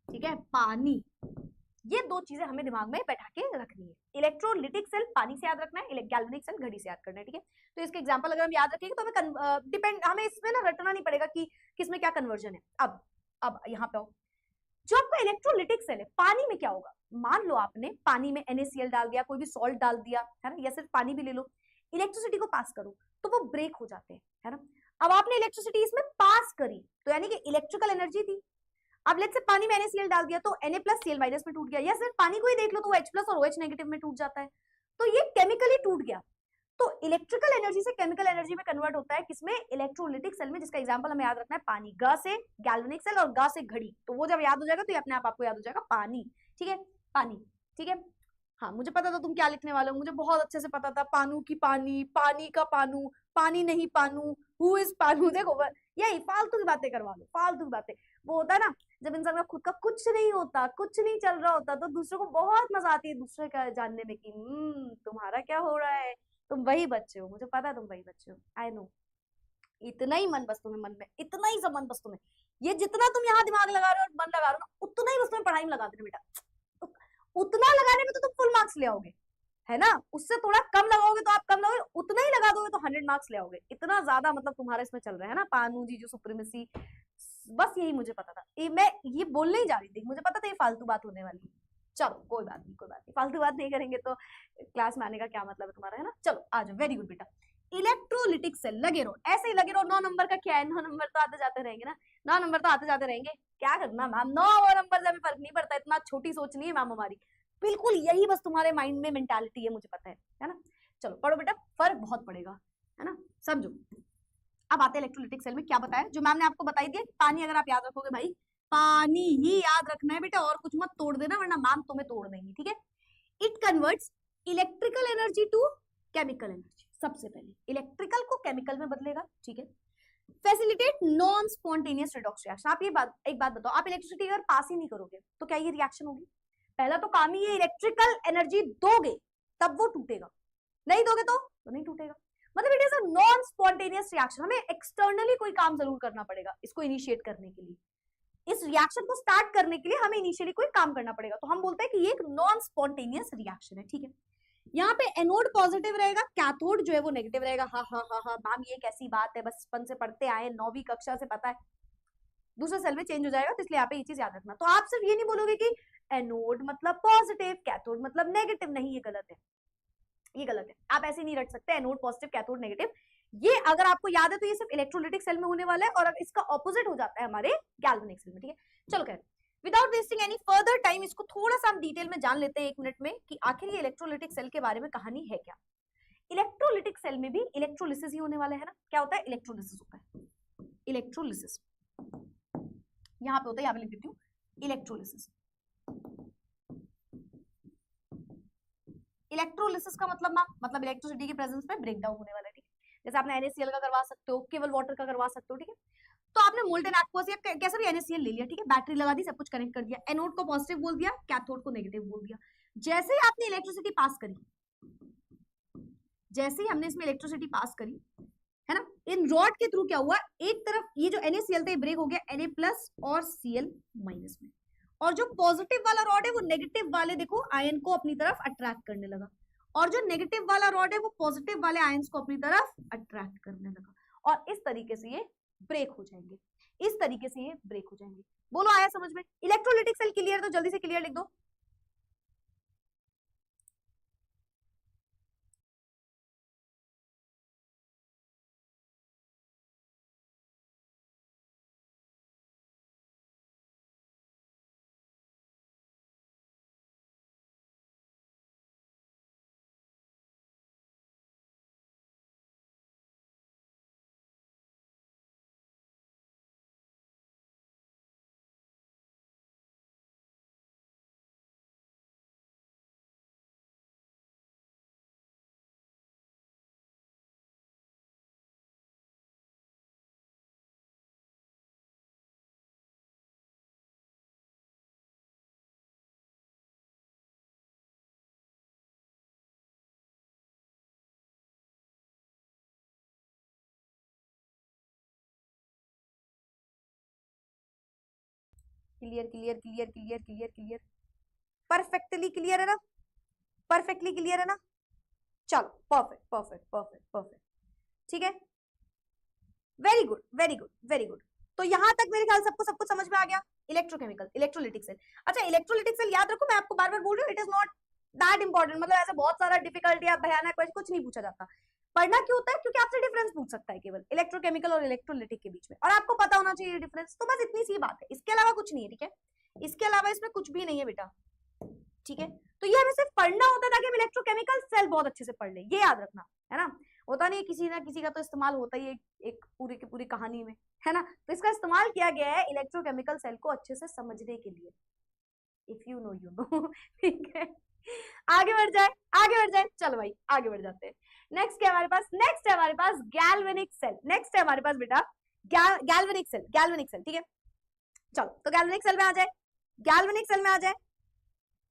ठीक है, पानी। ये दो चीजें हमें दिमाग में बैठा के रखनी है। इलेक्ट्रोलिटिक सेल पानी से याद रखना है, गैल्वेनिक सेल घड़ी से याद करना है, ठीक है। तो इसके एग्जांपल अगर हम याद रखेंगे तो हमें हमें इसमें ना रटना नहीं पड़ेगा कि किसमें क्या कन्वर्जन है। अब यहाँ पे आओ, जो आपका इलेक्ट्रोलिटिक सेल है पानी में क्या होगा, मान लो आपने पानी में NaCl डाल दिया, कोई भी सॉल्ट डाल दिया, है ना, या सिर्फ पानी भी ले लो, इलेक्ट्रिसिटी को पास करो तो वो ब्रेक हो जाते हैं, है ना। अब आपने इलेक्ट्रिसिटी इसमें पास करी तो यानी कि इलेक्ट्रिकल एनर्जी थी। अब लेट्स से पानी में NaCl डाल दिया तो Na+Cl- में टूट गया, या सिर्फ पानी को ही देख लो तो वो H+ और OH- में टूट जाता है, तो ये केमिकली टूट गया। तो इलेक्ट्रिकल एनर्जी से केमिकल एनर्जी में कन्वर्ट होता है किसमें, इलेक्ट्रोलिटिक सेल में, जिसका एग्जांपल हमें याद रखना है पानी। ग से गैल्वेनिक सेल और ग से घड़ी, तो वो जब याद हो जाएगा तो ये अपने आप आपको याद हो जाएगा पानी, ठीक है, पानी, ठीक है। हाँ, मुझे पता था तुम क्या लिखने वाले हो, मुझे बहुत अच्छे से पता था, पानू की पानी, पानी का पानू, पानी नहीं पानू, हु इज पानू। देखो यही फालतू की बातें करवा लो, फालतू की बातें। वो होता है ना जब इंसान का खुद का कुछ नहीं होता, कुछ नहीं चल रहा होता, तो दूसरों को बहुत मजा आती है दूसरे का जानने में कि तुम्हारा क्या हो रहा है, तुम वही बच्चे हो, मुझे पता है तुम वही बच्चे हो, आई नो। इतना ही मन बस तुम्हें, मन में इतना ही सब मन बस तुम्हें, ये जितना तुम यहाँ दिमाग लगा रहे हो और मन लगा रहे हो ना, उतना ही बस तुम्हें पढ़ाई में लगा देना बेटा। उतना लगाने में तो तुम फुल मार्क्स ले आओगे, है ना। उससे थोड़ा कम लगाओगे तो आप कम लगाओगे, उतना ही लगा दोगे तो 100 मार्क्स ले आओगे। इतना ज्यादा मतलब तुम्हारा इसमें चल रहा है ना, पानू जी जो सुप्रीमेसी, बस यही मुझे पता था, मैं ये बोलने ही जा रही थी, मुझे पता था ये फालतू बात होने वाली है। चलो कोई बात नहीं, कोई बात नहीं, फालतू बात नहीं करेंगे तो क्लास में आने का क्या मतलब है तुम्हारा, है ना। चलो आ जाओ, वेरी गुड बेटा। इलेक्ट्रोलिटिक सेल, लगे रहो ऐसे ही लगे रहो। 9 नंबर का क्या है, 9 नंबर तो आते जाते रहेंगे ना, 9 नंबर तो आते जाते रहेंगे। क्या करना मैम, 9 और नंबर से हमें फर्क नहीं पड़ता, इतना छोटी सोच नहीं है मैम हमारी, बिल्कुल यही बस तुम्हारे माइंड में मेंटालिटी है, मुझे पता है ना। चलो पढ़ो बेटा, फर्क बहुत पड़ेगा, है ना, समझो। अब आते हैं इलेक्ट्रोलिटिक सेल में क्या बताया, जो मैम ने आपको बताई दिया, पानी अगर आप याद रखोगे भाई, पानी ही याद रखना है बेटा, और कुछ मत तोड़ देना वरना मैम तुम्हें तोड़ देंगी, ठीक है। It converts electrical energy to chemical energy. सबसे पहले इलेक्ट्रिकल को केमिकल में बदलेगा, ठीक है। Facilitate non spontaneous redox reaction. आप एक बात बताओ, आप इलेक्ट्रिसिटी अगर पास ही नहीं करोगे तो क्या ये रिएक्शन होगी? पहला तो काम ही ये इलेक्ट्रिकल एनर्जी दोगे तब वो टूटेगा, नहीं दोगे तो नहीं टूटेगा। मतलब it is a non spontaneous reaction, हमें एक्सटर्नली कोई काम जरूर करना पड़ेगा इसको इनिशिएट करने के लिए, इस रिएक्शन को स्टार्ट करने के लिए हमें इनिशियली कोई काम करना पड़ेगा, तो हम बोलते हैं कि ये एक नॉन स्पॉन्टेनियस रिएक्शन है, ठीक है। यहाँ पे एनोड पॉजिटिव रहेगा, कैथोड जो है वो नेगेटिव रहेगा। हाँ हाँ हाँ हाँ मैम ये कैसी बात है, बचपन से पढ़ते आए, 9वीं कक्षा से पता है, दूसरे सेल में चेंज हो जाएगा, तो इसलिए यहाँ पे ये चीज याद रखना। तो आप सिर्फ ये नहीं बोलोगे कि एनोड मतलब पॉजिटिव, कैथोड मतलब नेगेटिव, नहीं, ये गलत है, ये गलत है। आप ऐसे नहीं रट सकते एनोड पॉजिटिव कैथोड नेगेटिव, ये अगर आपको याद है तो ये सिर्फ इलेक्ट्रोलिटिक सेल में होने वाला है, और अब इसका ऑपोजिट हो जाता है हमारे गैल्वेनिक सेल में, ठीक है। चलो खैर, without wasting any further time, इसको थोड़ा सा हम डिटेल में जान लेते हैं 1 मिनट में कि आखिर ये इलेक्ट्रोलिटिक सेल के बारे में कहानी है क्या। इलेक्ट्रोलिटिक सेल में भी इलेक्ट्रोलिसिस ही होने वाला है ना। क्या होता है? इलेक्ट्रोलिसिस होता है, इलेक्ट्रोलिसिस यहाँ पे होता है, यहाँ पे लिख देती हूँ इलेक्ट्रोलिसिस। इलेक्ट्रोलिसिस का मतलब इलेक्ट्रिसिटी के प्रेजेंस में ब्रेकडाउन होने वाला है, ठीक है। जैसे आपने NaCl का करवा सकते हो, केवल वाटर का करवा सकते हो, ठीक है। तो आपने मोल्टेन एक्वस या कैसे भी NaCl ले लिया, ठीक है, बैटरी लगा दी, सब कुछ कनेक्ट कर दिया, एनोड को पॉजिटिव बोल दिया, कैथोड को नेगेटिव बोल दिया। जैसे ही आपने इलेक्ट्रिसिटी पास करी, जैसे ही हमने इसमें इलेक्ट्रिसिटी पास करी, है ना, इन रॉड के थ्रू क्या हुआ, एक तरफ ये जो NaCl था ये ब्रेक हो गया Na+ और Cl- में, और जो पॉजिटिव वाला रॉड है वो नेगेटिव वाले देखो आयन को अपनी तरफ अट्रैक्ट करने लगा, और जो नेगेटिव वाला रॉड है वो पॉजिटिव वाले आयंस को अपनी तरफ अट्रैक्ट करने लगा, और इस तरीके से ये ब्रेक हो जाएंगे, इस तरीके से ये ब्रेक हो जाएंगे। बोलो आया समझ में? Electrolytic cell clear? तो जल्दी से क्लियर लिख दो। Clear clear clear clear clear clear, perfectly clear है ना? परफेक्टली क्लियर है ना? चलो परफेक्ट परफेक्ट परफेक्ट परफेक्ट, ठीक है, very good very good very good. तो यहां तक मेरे ख्याल सबको सब कुछ समझ में आ गया। Electrochemical, electrolytic cell. अच्छा इलेक्ट्रोलिटिक सेल याद रखो, मैं आपको बार बार बोल रही हूँ, it is not that important, मतलब ऐसे बहुत सारा डिफिकल्ट या भयानक कुछ नहीं पूछा जाता। पढ़ना क्यों होता है? क्योंकि आपसे डिफरेंस पूछ सकता है केवल इलेक्ट्रोकेमिकल और इलेक्ट्रोलिटिक के बीच में, और आपको पता होना चाहिए डिफरेंस, तो बस इतनी सी बात है, इसके अलावा कुछ नहीं है, ठीक है? इसके अलावा इसमें कुछ भी नहीं है बेटा, ठीक है? तो ये हमें सिर्फ पढ़ना होता है ताकि हम इलेक्ट्रोकेमिकल सेल बहुत अच्छे से पढ़ ले, ये याद रखना है ना। होता नहीं किसी ना किसी का तो इस्तेमाल होता ही है एक पूरी की पूरी कहानी में, है ना? तो इसका इस्तेमाल किया गया है इलेक्ट्रोकेमिकल सेल को अच्छे से समझने के लिए, इफ यू नो ठीक है? आगे बढ़ जाए, आगे बढ़ जाए, चलो भाई आगे बढ़ जाते हैं। नेक्स्ट है हमारे पास, नेक्स्ट है हमारे पास गैल्वेनिक सेल। नेक्स्ट है हमारे पास बेटा गैल्वेनिक सेल, गैल्वेनिक सेल, ठीक है? चलो तो गैल्वेनिक सेल में आ जाए, गैल्वेनिक सेल में आ जाए,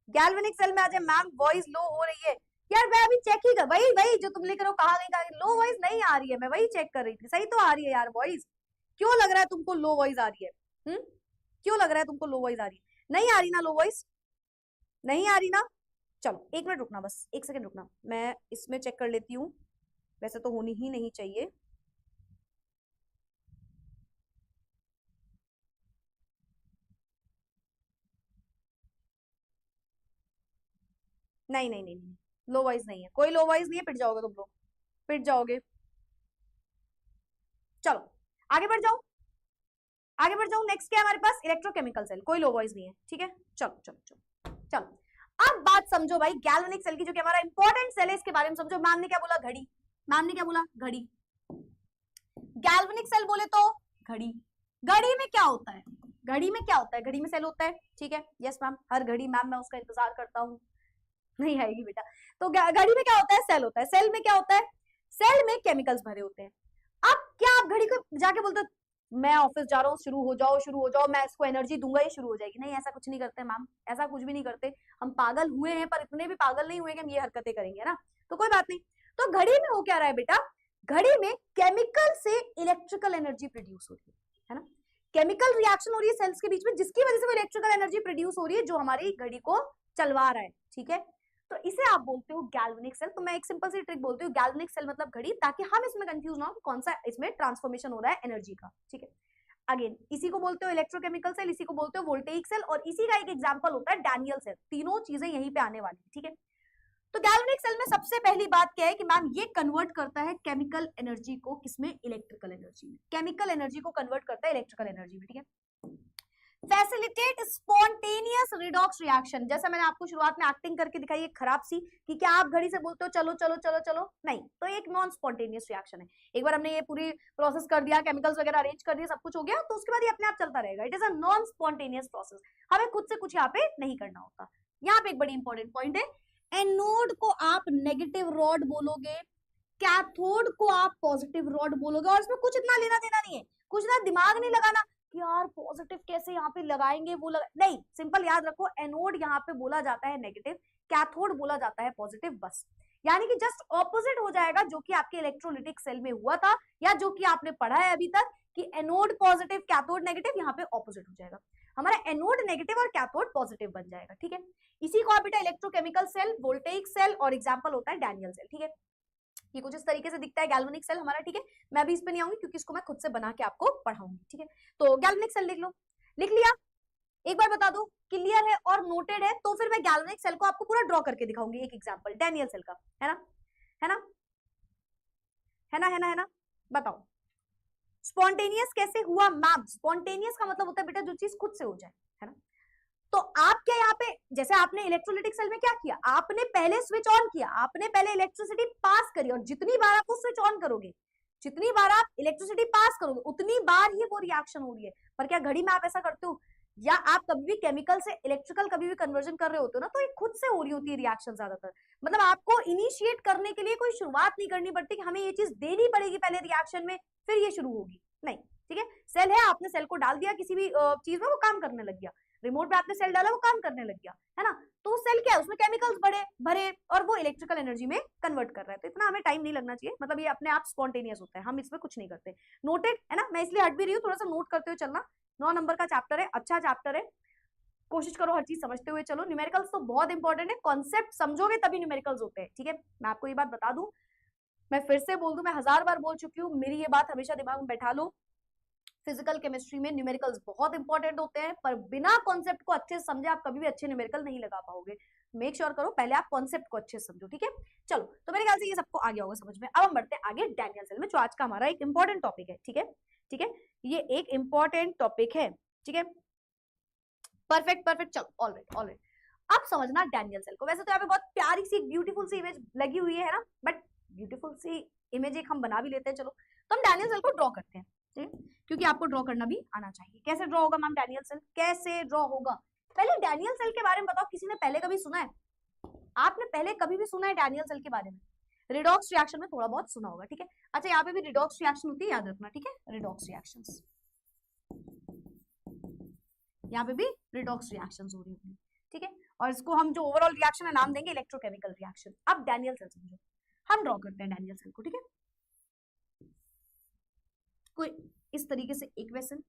गैल्वेनिक सेल में आ जाए। मैम वॉइस लो हो रही है यार, मैं अभी चेक ही कर, वही वही जो तुम लिख रहे हो, कहा नहीं कहा लो वॉइस नहीं आ रही है, मैं वही चेक कर रही थी, सही तो आ रही है यार वॉइस। क्यों लग रहा है तुमको लो वॉइस आ रही है? क्यों लग रहा है तुमको लो वॉइस आ रही है? नहीं आ रही ना लो वॉइस? नहीं आ रही ना? चलो एक मिनट रुकना, बस एक सेकंड रुकना, मैं इसमें चेक कर लेती हूँ, वैसे तो होनी ही नहीं चाहिए। नहीं नहीं नहीं नहीं, लो वॉइस नहीं है, कोई लो वॉइस नहीं है, पिट जाओगे तुम लोग, पिट जाओगे। चलो आगे बढ़ जाओ, आगे बढ़ जाओ। नेक्स्ट क्या है हमारे पास? इलेक्ट्रोकेमिकल सेल, कोई लो वॉइस नहीं है, ठीक है? चलो चलो चलो चलो, अब बात समझो भाई गैल्वेनिक सेल की, जो कि हमारा इंपॉर्टेंट सेल है, इसके बारे में समझो। मैम ने क्या बोला? घड़ी। मैम ने क्या बोला? घड़ी। गैल्वेनिक सेल बोले तो घड़ी। घड़ी में क्या होता है? घड़ी में क्या होता है? घड़ी में सेल होता है, ठीक है? यस मैम, हर घड़ी मैम मैं उसका इंतजार करता हूँ, नहीं आएगी बेटा। तो घड़ी में क्या होता है? सेल होता है। सेल में क्या होता है? सेल में केमिकल्स भरे होते हैं। अब क्या आप घड़ी को जाके बोलते हो मैं ऑफिस जा रहा हूँ, शुरू हो जाओ शुरू हो जाओ, मैं इसको एनर्जी दूंगा ये शुरू हो जाएगी? नहीं, ऐसा कुछ नहीं करते मैम, ऐसा कुछ भी नहीं करते। हम पागल हुए हैं पर इतने भी पागल नहीं हुए कि हम ये हरकतें करेंगे ना, तो कोई बात नहीं। तो घड़ी में हो क्या रहा है बेटा? घड़ी में केमिकल से इलेक्ट्रिकल एनर्जी प्रोड्यूस हो रही है ना? केमिकल रिएक्शन हो रही है सेल्स के बीच में, जिसकी वजह से वो इलेक्ट्रिकल एनर्जी प्रोड्यूस हो रही है, जो हमारी घड़ी को चलवा रहा है, ठीक है? तो इसे आप बोलते हो गैल्वेनिक सेल। तो मैं एक सिंपल सी ट्रिक बोलती हूँ, गैल्वेनिक सेल मतलब घड़ी, ताकि हम इसमें कंफ्यूज ना हो कौन सा इसमें ट्रांसफॉर्मेशन हो रहा है एनर्जी का, ठीक है? अगेन इसी को बोलते हो इलेक्ट्रोकेमिकल सेल, इसी को बोलते हो वोल्टेइक सेल, और इसी का एक एग्जांपल होता है डैनियल सेल। तीनों चीजें यहीं पे आने वाली है, ठीक है? तो गैल्वेनिक सेल में सबसे पहली बात क्या है कि मैम ये कन्वर्ट करता है केमिकल एनर्जी को किसमें? इलेक्ट्रिकल एनर्जी में। केमिकल एनर्जी को कन्वर्ट करता है इलेक्ट्रिकल एनर्जी में, ठीक है? फैसिलिटेट स्पॉन्टेनियस रिडॉक्स रिएक्शन, जैसा मैंने आपको शुरुआत में एक्टिंग करके दिखाई है खराब सी, कि क्या आप घड़ी से बोलते हो चलो चलो चलो चलो? नहीं, तो एक नॉन स्पॉन्टेनियस रिएक्शन है। एक बार हमने ये पूरी प्रोसेस कर दिया, केमिकल्स वगैरह अरेंज कर दिया, सब कुछ हो गया, तो उसके बाद ये अपने आप चलता रहेगा। It is a non spontaneous process, हमें खुद से कुछ यहाँ पे नहीं करना होता। यहाँ पे एक बड़ी इंपॉर्टेंट पॉइंट है, एनोड को आप नेगेटिव रॉड बोलोगे, कैथोड को आप पॉजिटिव रॉड बोलोगे, और इसमें कुछ इतना लेना देना नहीं है, कुछ ना दिमाग नहीं लगाना कि यार पॉजिटिव कैसे यहाँ पे लगाएंगे, वो नहीं, सिंपल याद रखो, एनोड यहाँ पे बोला जाता है नेगेटिव, कैथोड बोला जाता है पॉजिटिव, बस। यानी कि जस्ट ऑपोजिट हो जाएगा जो कि आपके इलेक्ट्रोलिटिक सेल में हुआ था, या जो कि आपने पढ़ा है अभी तक कि एनोड पॉजिटिव कैथोड नेगेटिव, यहाँ पे ऑपोजिट हो जाएगा। हमारा एनोड नेगेटिव और कैथोड पॉजिटिव बन जाएगा, ठीक है। इसी को आप बेटा इलेक्ट्रोकेमिकल सेल, वोल्टेइक सेल और एग्जांपल होता है डैनियल सेल, ठीक है। ये कुछ इस तरीके से दिखता है गैल्वेनिक सेल हमारा, ठीक है। मैं भी इस पे नहीं आऊंगी क्योंकि इसको मैं खुद से बना के आपको पढ़ाऊंगी, ठीक है। तो गैल्वेनिक सेल लिख लो, लिख लिया। एक बार बता दो क्लियर है और नोटेड है, तो फिर मैं गैल्वेनिक सेल को आपको पूरा ड्रॉ करके दिखाऊंगी, एक एग्जांपल डैनियल सेल का, है ना, है ना, है ना, है ना, है ना। बताओ स्पॉन्टेनियस कैसे हुआ मैम? स्पॉन्टेनियस का मतलब होता है बेटा जो चीज खुद से हो जाए, है ना। तो आप क्या यहाँ पे, जैसे आपने इलेक्ट्रोलाइटिक सेल में क्या किया, आपने पहले स्विच ऑन किया, आपने पहले इलेक्ट्रिसिटी पास करी, और जितनी बार आप वो स्विच ऑन करोगे, जितनी बार आप इलेक्ट्रिसिटी पास करोगे, उतनी बार ही वो रिएक्शन हो रही है। पर क्या घड़ी में आप ऐसा करते हो, या आप कभी भी केमिकल से इलेक्ट्रिकल कभी भी कन्वर्जन कर रहे होते हो ना, तो ये खुद से हो रही होती है रिएक्शन ज्यादातर। मतलब आपको इनिशिएट करने के लिए कोई शुरुआत नहीं करनी पड़ती कि हमें ये चीज देनी पड़ेगी पहले रिएक्शन में, फिर ये शुरू होगी, नहीं, ठीक है। सेल है, आपने सेल को डाल दिया किसी भी चीज में, वो काम करने लग गया। रिमोट पे आपने सेल डाला, वो काम करने लग गया, है ना। तो सेल क्या है, उसमें केमिकल्स बड़े भरे और वो इलेक्ट्रिकल एनर्जी में कन्वर्ट कर रहा है। तो इतना हमें टाइम नहीं लगना चाहिए, मतलब ये अपने आप स्पॉन्टेनियस होता है, हम इसमें कुछ नहीं करते। नोटेड है ना, मैं इसलिए हट भी रही हूँ, थोड़ा सा नोट करते हुए चलना। 9 नंबर का चैप्टर है, अच्छा चैप्टर है, कोशिश करो हर चीज समझते हुए चलो। न्यूमेरिकल्स तो बहुत इंपॉर्टेंट है, कॉन्सेप्ट समझोगे तभी न्यूमेरिकल्स होते हैं, ठीक है। मैं आपको ये बात बता दूं, मैं फिर से बोल दूं, मैं 1000 बार बोल चुकी हूँ, मेरी ये बात हमेशा दिमाग में बैठा लो। फिजिकल केमिस्ट्री में न्यूमेरिकल्स बहुत इंपॉर्टेंट होते हैं, पर बिना कॉन्सेप्ट को अच्छे से समझे आप कभी भी अच्छे न्यूमेरिकल नहीं लगा पाओगे। मेक श्योर करो पहले आप कॉन्सेप्ट को अच्छे से समझो, ठीक है। चलो, तो मेरे ख्याल से ये सबको आ गया होगा समझ में। अब हम बढ़ते हैं आगे डैनियल सेल में, जो आज का हमारा एक इंपॉर्टेंट टॉपिक है, ठीक है, ठीक है। ये एक इंपॉर्टेंट टॉपिक है, ठीक है। परफेक्ट परफेक्ट, चलो ऑलराइट ऑलराइट। अब समझना डैनियल सेल को। वैसे तो यहाँ पे बहुत प्यारी सी ब्यूटीफुल सी इमेज लगी हुई है ना, बट ब्यूटीफुल सी इमेज एक हम बना भी लेते हैं। चलो, तो हम डैनियल सेल को ड्रॉ करते हैं, ठीक है, क्योंकि आपको ड्रॉ करना भी आना चाहिए। कैसे ड्रॉ होगा मैम डैनियल सेल, कैसे ड्रॉ होगा? पहले डैनियल सेल के बारे में बताओ, किसी ने पहले कभी सुना है? आपने पहले कभी भी सुना है डैनियल सेल के बारे में? रिडॉक्स रिएक्शन में थोड़ा बहुत सुना होगा, ठीक है। अच्छा, यहाँ पे भी रिडॉक्स रिएक्शन होती है, याद रखना, ठीक है। रिडॉक्स रिएक्शंस, यहाँ पे भी रिडॉक्स रिएक्शंस हो रही होंगी, ठीक है। और इसको हम जो ओवरऑल रिएक्शन है नाम देंगे इलेक्ट्रोकेमिकल रिएक्शन। अब डैनियल सेल समझो, हम ड्रॉ करते हैं डैनियल सेल को, ठीक है। कोई इस तरीके से एक वेसल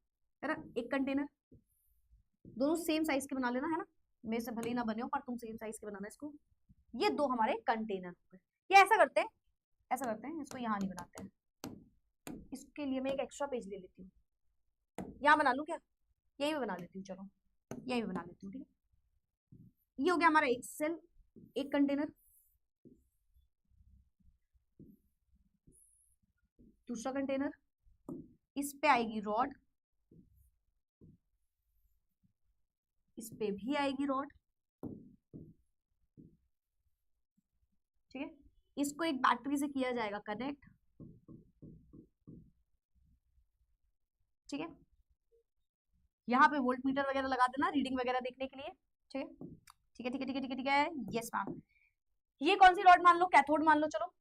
है ना, एक कंटेनर, दोनों सेम साइज के बना लेना, है ना। मेरे से भले ही ना बने हो, पर तुम सेम साइज के बनाना इसको। ये दो हमारे कंटेनर हो गए। ये ऐसा करते हैं, ऐसा करते हैं, इसको यहाँ नहीं बनाते हैं। इसके लिए मैं एक एक्स्ट्रा पेज ले लेती हूँ, यहाँ बना लूँ क्या? यही भी बना लेती हूँ, चलो यही भी बना लेती हूँ, ठीक है। ये हो गया हमारा एक सेल, एक कंटेनर। दूसरा कंटेनर, इस पे आएगी रॉड, इस पे भी आएगी रॉड, ठीक है। इसको एक बैटरी से किया जाएगा कनेक्ट, ठीक है। यहाँ पे वोल्ट मीटर वगैरह लगा देना रीडिंग वगैरह देखने के लिए, ठीक है, ठीक है, ठीक है, ठीक है, ठीक है, ठीक है। Yes ma'am. ये कौन सी रॉड मान लो? कैथोड मान लो, चलो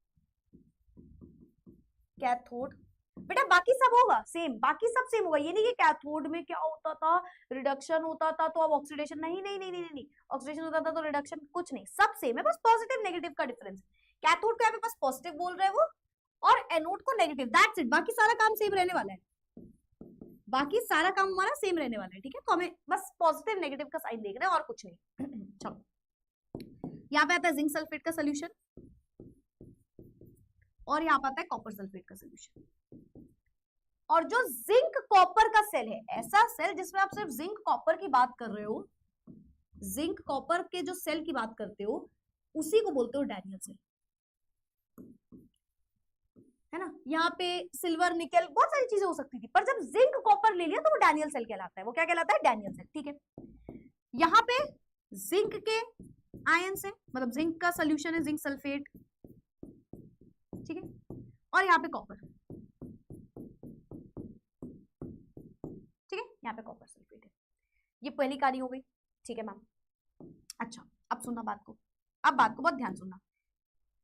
कैथोड। बेटा बाकी सब होगा सेम, बाकी सब सेम होगा। ये नहीं कि कैथोड में क्या होता था, रिडक्शन होता था तो अब ऑक्सीडेशन, नहीं नहीं नहीं नहीं नहीं, ऑक्सीडेशन होता था तो रिडक्शन, कुछ नहीं, सब सेम है, बस पॉजिटिव नेगेटिव का डिफरेंस। कैथोड को यहाँ पे बस पॉजिटिव बोल रहे हैं वो, और एनोड को नेगेटिव, दैट्स इट। बाकी सारा काम सेम रहने वाला है, बाकी सारा काम हमारा सेम रहने वाला है, ठीक है। तो हमें बस पॉजिटिव नेगेटिव का साइन देख रहे हैं और कुछ नहीं। चलो, यहाँ पे आता है जिंक सल्फेट का सोल्यूशन, और यहाँ पे आता है कॉपर सल्फेट का सोल्यूशन। और जो जिंक कॉपर का सेल है, ऐसा सेल जिसमें आप सिर्फ जिंक कॉपर की बात कर रहे हो, जिंक कॉपर के जो सेल की बात करते हो, उसी को बोलते हो डैनियल सेल, है ना। यहाँ पे सिल्वर निकल बहुत सारी चीजें हो सकती थी, पर जब जिंक कॉपर ले लिया तो वो डैनियल सेल कहलाता है। वो क्या कहलाता है? डैनियल सेल, ठीक है। यहाँ पे जिंक के आयन से, मतलब जिंक का सोल्यूशन है जिंक सल्फेट, ठीक है, और यहाँ पे कॉपर, ठीक है, यहाँ पे कॉपर सल्फेट है। ये पहली कहानी हो गई, ठीक है मैम। अच्छा, अब सुनना बात को, अब बात को बहुत ध्यान सुनना।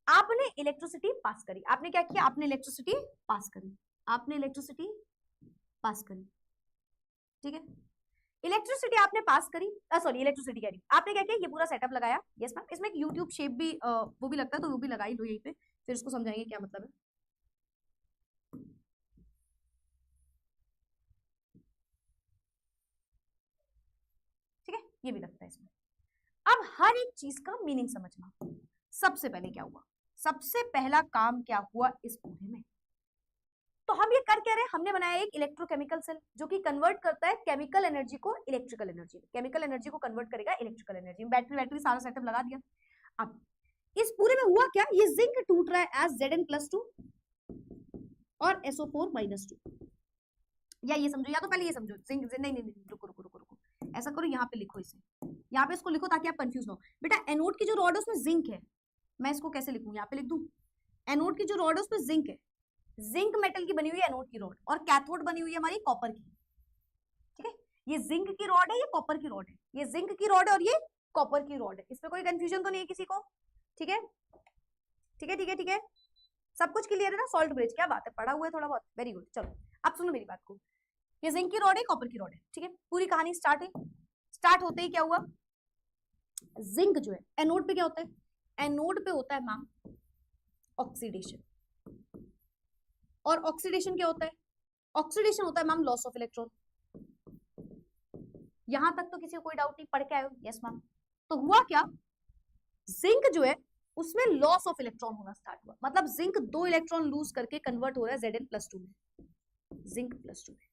आपने इलेक्ट्रिसिटी पास करी, आपने क्या किया? आपने इलेक्ट्रिसिटी पास करी, आपने इलेक्ट्रिसिटी पास करी, ठीक है। इलेक्ट्रिसिटी आपने पास करी, सॉरी इलेक्ट्रिसिटी कह रही, आपने क्या किया? ये पूरा सेटअप लगाया, यस मैम। इसमें एक यूट्यूब शेप भी वो भी लगता है, तो वो भी लगाई लो यहीं पे, फिर उसको समझाएंगे क्या मतलब है। ये भी लगता है इसमें। अब हर एक चीज का मीनिंग समझना। सबसे पहले क्या हुआ, सबसे पहला काम क्या हुआ इस पूरे में, तो हम ये कर क्या रहे हैं, हमने बनाया एक इलेक्ट्रोकेमिकल सेल जो कि कन्वर्ट करता है केमिकल एनर्जी को इलेक्ट्रिकल एनर्जी में, केमिकल एनर्जी को कन्वर्ट करेगा इलेक्ट्रिकल एनर्जी में। बैटरी सारा सेटअप लगा दिया। अब इस पूरे में हुआ क्या, ये जिंक टूट रहा है एज Zn+2 और SO4-2, या ये समझो, या तो पहले ये समझो जिंक, नहीं रुको रुको रुको रुको, ऐसा करो यहाँ पे लिखो इसे, यहाँ पे इसको लिखो ताकि आप कंफ्यूज ना हो। बेटा एनोड की जो रॉड है उसमें जिंक है, मैं इसको कैसे लिखूं, यहाँ पे लिख दूं, एनोड की जो रॉड है उसमें जिंक है, जिंक मेटल की बनी हुई है एनोड की रॉड, और कैथोड बनी हुई है हमारी कॉपर की। ठीक है, ये जिंक की रॉड है, ये कॉपर की रॉड है, ये जिंक की रॉड है और ये कॉपर की रॉड है। इसमें कोई कंफ्यूजन तो नहीं है किसी को? ठीक है ठीक है ठीक है ठीक है, सब कुछ क्लियर है ना? सॉल्ट ब्रिज, क्या बात है, पढ़ा हुआ है थोड़ा बहुत, वेरी गुड। चलो अब सुनो मेरी बात को, ये जिंक की रॉड है, कॉपर की रॉड है, ठीक है। पूरी कहानी स्टार्ट हुई, स्टार्ट होते ही क्या हुआ, जिंक जो है एनोड पे क्या होता है, एनोड पे होता है मैम ऑक्सीडेशन, और ऑक्सीडेशन क्या होता है, ऑक्सीडेशन होता है मैम लॉस ऑफ इलेक्ट्रॉन। यहां तक तो किसी को कोई डाउट नहीं, पढ़ के आए हो? Yes ma'am. तो हुआ क्या, जिंक जो है उसमें लॉस ऑफ इलेक्ट्रॉन होना स्टार्ट हुआ, मतलब जिंक 2 इलेक्ट्रॉन लूज करके कन्वर्ट हो रहा है Zn+2 में, जिंक +2 में,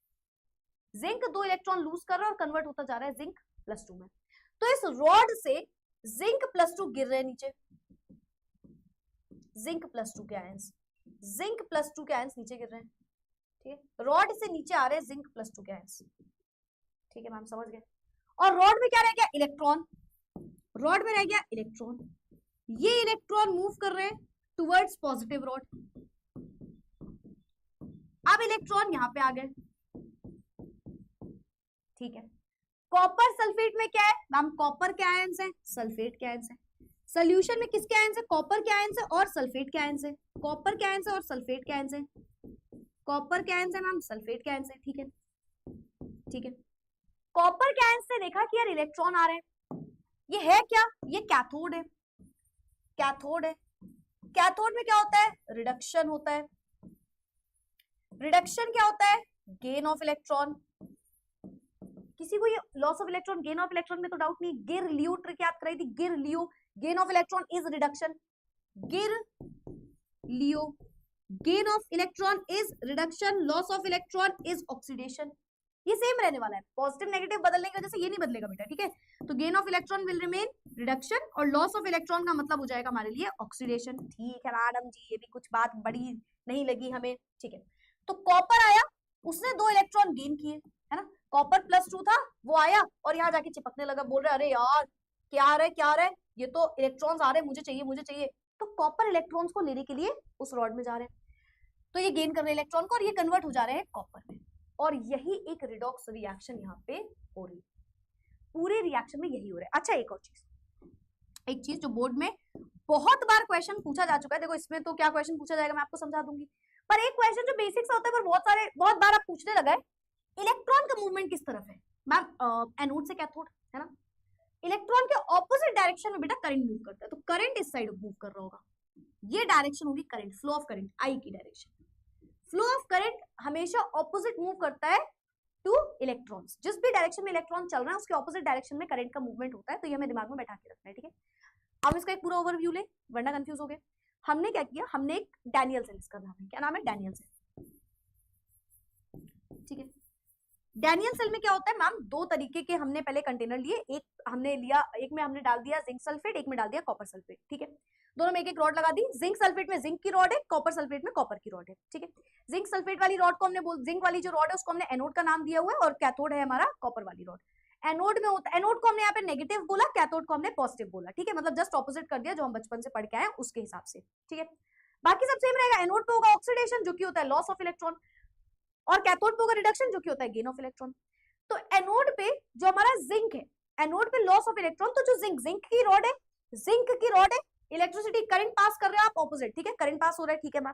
जिंक 2 इलेक्ट्रॉन लूज कर रहा है और कन्वर्ट होता जा रहा है जिंक +2 में। तो इस रॉड से जिंक +2 गिर रहे हैं नीचे, जिंक +2 के आयंस, जिंक +2 के आयंस नीचे गिर रहे हैं, ठीक है। रॉड से नीचे आ रहे हैं जिंक +2 के आयंस, ठीक है मैम, समझ गए। और रॉड में क्या रह गया, इलेक्ट्रॉन, रॉड में रह गया इलेक्ट्रॉन, ये इलेक्ट्रॉन मूव कर रहे हैं टुवर्ड्स पॉजिटिव रॉड। अब इलेक्ट्रॉन यहां पे आ गए, ठीक है। कॉपर सल्फेट में क्या है मैम, कॉपर के आयंस है, सल्फेट के आयंस है। सोल्यूशन में किसके आयंस है, कॉपर के आयंस है और सल्फेट के आयंस है, कॉपर के आयंस है और सल्फेट के आयंस है, कॉपर के आयंस है मैम, सल्फेट के आयंस है, ठीक है ठीक है। कॉपर के आयंस से देखा कि यार इलेक्ट्रॉन आ रहे हैं, ये है क्या, ये कैथोड है, कैथोड है। कैथोड में क्या होता है, रिडक्शन होता है, रिडक्शन क्या होता है, गेन ऑफ इलेक्ट्रॉन। किसी को ये loss of electron gain of electron में तो डाउट नहीं, गिर लियो ट्रिक याद कराई थी, GER LEO, gain of electron is reduction, GER LEO, gain of electron is reduction, loss of electron is oxidation. ये सेम रहने वाला है, पॉजिटिव नेगेटिव बदलने की वजह से ये नहीं बदलेगा बेटा, ठीक है। तो gain of electron will remain reduction, और लॉस ऑफ इलेक्ट्रॉन का मतलब हो जाएगा हमारे लिए ऑक्सीडेशन। ठीक है मैडम जी, ये भी कुछ बात बड़ी नहीं लगी हमें, ठीक है। तो कॉपर आया, उसने 2 इलेक्ट्रॉन गेन किए, है ना, कॉपर +2 था, वो आया और यहाँ जाके चिपकने लगा, बोल रहे अरे यार क्या आ रहा है क्या आ रहा है, ये तो इलेक्ट्रॉन्स आ रहे हैं, मुझे चाहिए मुझे चाहिए। तो कॉपर इलेक्ट्रॉन्स को लेने के लिए उस रॉड में जा रहे हैं, तो ये गेन कर रहे हैं इलेक्ट्रॉन को और ये कन्वर्ट हो जा रहे हैं कॉपर में, और यही एक रिडॉक्स रिएक्शन यहाँ पे हो रही है, पूरे रिएक्शन में यही हो रहा है। अच्छा एक और चीज, एक चीज जो बोर्ड में बहुत बार क्वेश्चन पूछा जा चुका है, देखो इसमें तो क्या क्वेश्चन पूछा जाएगा मैं आपको समझा दूंगी, पर एक क्वेश्चन जो बेसिक से होता है पर बहुत बार आप पूछने लगा है, इलेक्ट्रॉन का मूवमेंट किस तरफ है मैम, एनोड से कैथोड, है ना, इलेक्ट्रॉन के ऑपोजिट डायरेक्शन में बेटा करंट मूव करता है, तो करंट इस साइड मूव कर रहा होगा, ये डायरेक्शन होगी करंट, फ्लो ऑफ करंट, आई की डायरेक्शन। फ्लो ऑफ करंट हमेशा ऑपोजिट मूव करता है टू इलेक्ट्रॉन्स, जिस भी डायरेक्शन में इलेक्ट्रॉन चल रहा है उसके ऑपोजिट डायरेक्शन में करंट का मूवमेंट होता है, तो ये हमें दिमाग में बैठा के रखना है, ठीक है। अब इसका एक पूरा ओवरव्यू ले, वरना कंफ्यूज हो गए। हमने क्या किया, हमने एक डैनियल सेल, इसका नाम है, क्या नाम है, डैनियल सेल, ठीक है। डैनियल सेल में क्या होता है मैम, 2 तरीके के हमने पहले कंटेनर लिए, एक हमने लिया, एक में हमने डाल दिया जिंक सल्फेट, एक में डाल दिया कॉपर सल्फेट, ठीक है। दोनों में एक रॉड लगा दी, जिंक सल्फेट में जिंक की रॉड है, कॉपर सल्फेट में कॉपर की रॉड है, ठीक है। जिंक सल्फेट वाली रॉड को हमने जिंक वाली जो रॉड है उसको हमने एनोड का नाम दिया हुआ है, और कैथोड है हमारा कॉपर वाली रॉड। एनोड में होता, एनोड को हमने यहाँ पे नेगेटिव बोला, कैथोड को हमने पॉजिटिव बोला, ठीक है, मतलब जस्ट ऑपोजिट कर दिया जो हम बचपन से पढ़ के आए उसके हिसाब से, ठीक है। बाकी सब सेम रहेगा, एनोड पे होगा ऑक्सीडेशन जो कि होता है लॉस ऑफ इलेक्ट्रॉन, और कैथोड पे होगा रिडक्शन जो कि होता है गेन ऑफ इलेक्ट्रॉन। तो एनोड पे जो हमारा जिंक है, एनोड पे लॉस ऑफ इलेक्ट्रॉन, तो जो जिंक की रॉड है, जिंक की रॉड है, इलेक्ट्रिसिटी करंट पास कर रहे हो आप ऑपोजिट, ठीक है, करंट पास हो रहा है, ठीक है मैम।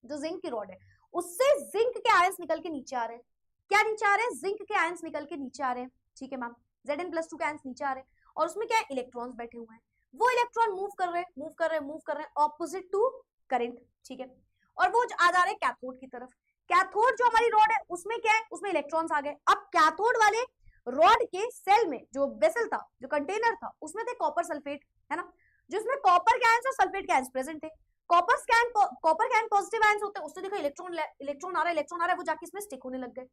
जो जिंक की रॉड है उससे जिंक के आयंस निकल के नीचे आ रहे हैं, क्या नीचे आ रहे हैं, जिंक के आयंस निकल के नीचे आ रहे हैं, ठीक है मैम, Zn+2 के आयंस नीचे आ रहे हैं, और उसमें क्या है, इलेक्ट्रॉन्स बैठे हुए हैं, वो इलेक्ट्रॉन मूव कर रहे हैं मूव कर रहे हैं मूव कर रहे हैं ऑपोजिट टू करंट, ठीक है, और वो आ जा रहे हैं कैथोड की तरफ। कैथोड जो हमारी रॉड है उसमें क्या है, उसमें इलेक्ट्रॉन्स आ गए। अब कैथोड वाले रॉड के सेल में जो वेसल था, जो कंटेनर था, उसमें थे कॉपर सल्फेट, है ना, जिसमें कॉपर के आयंस और सल्फेट के आयंस प्रेजेंट थे। कॉपर के आयन पॉजिटिव आयंस होते हैं, उससे देखो इलेक्ट्रॉन इलेक्ट्रॉन आ रहा है, वो जाके इसमें स्टिक होने लग गए।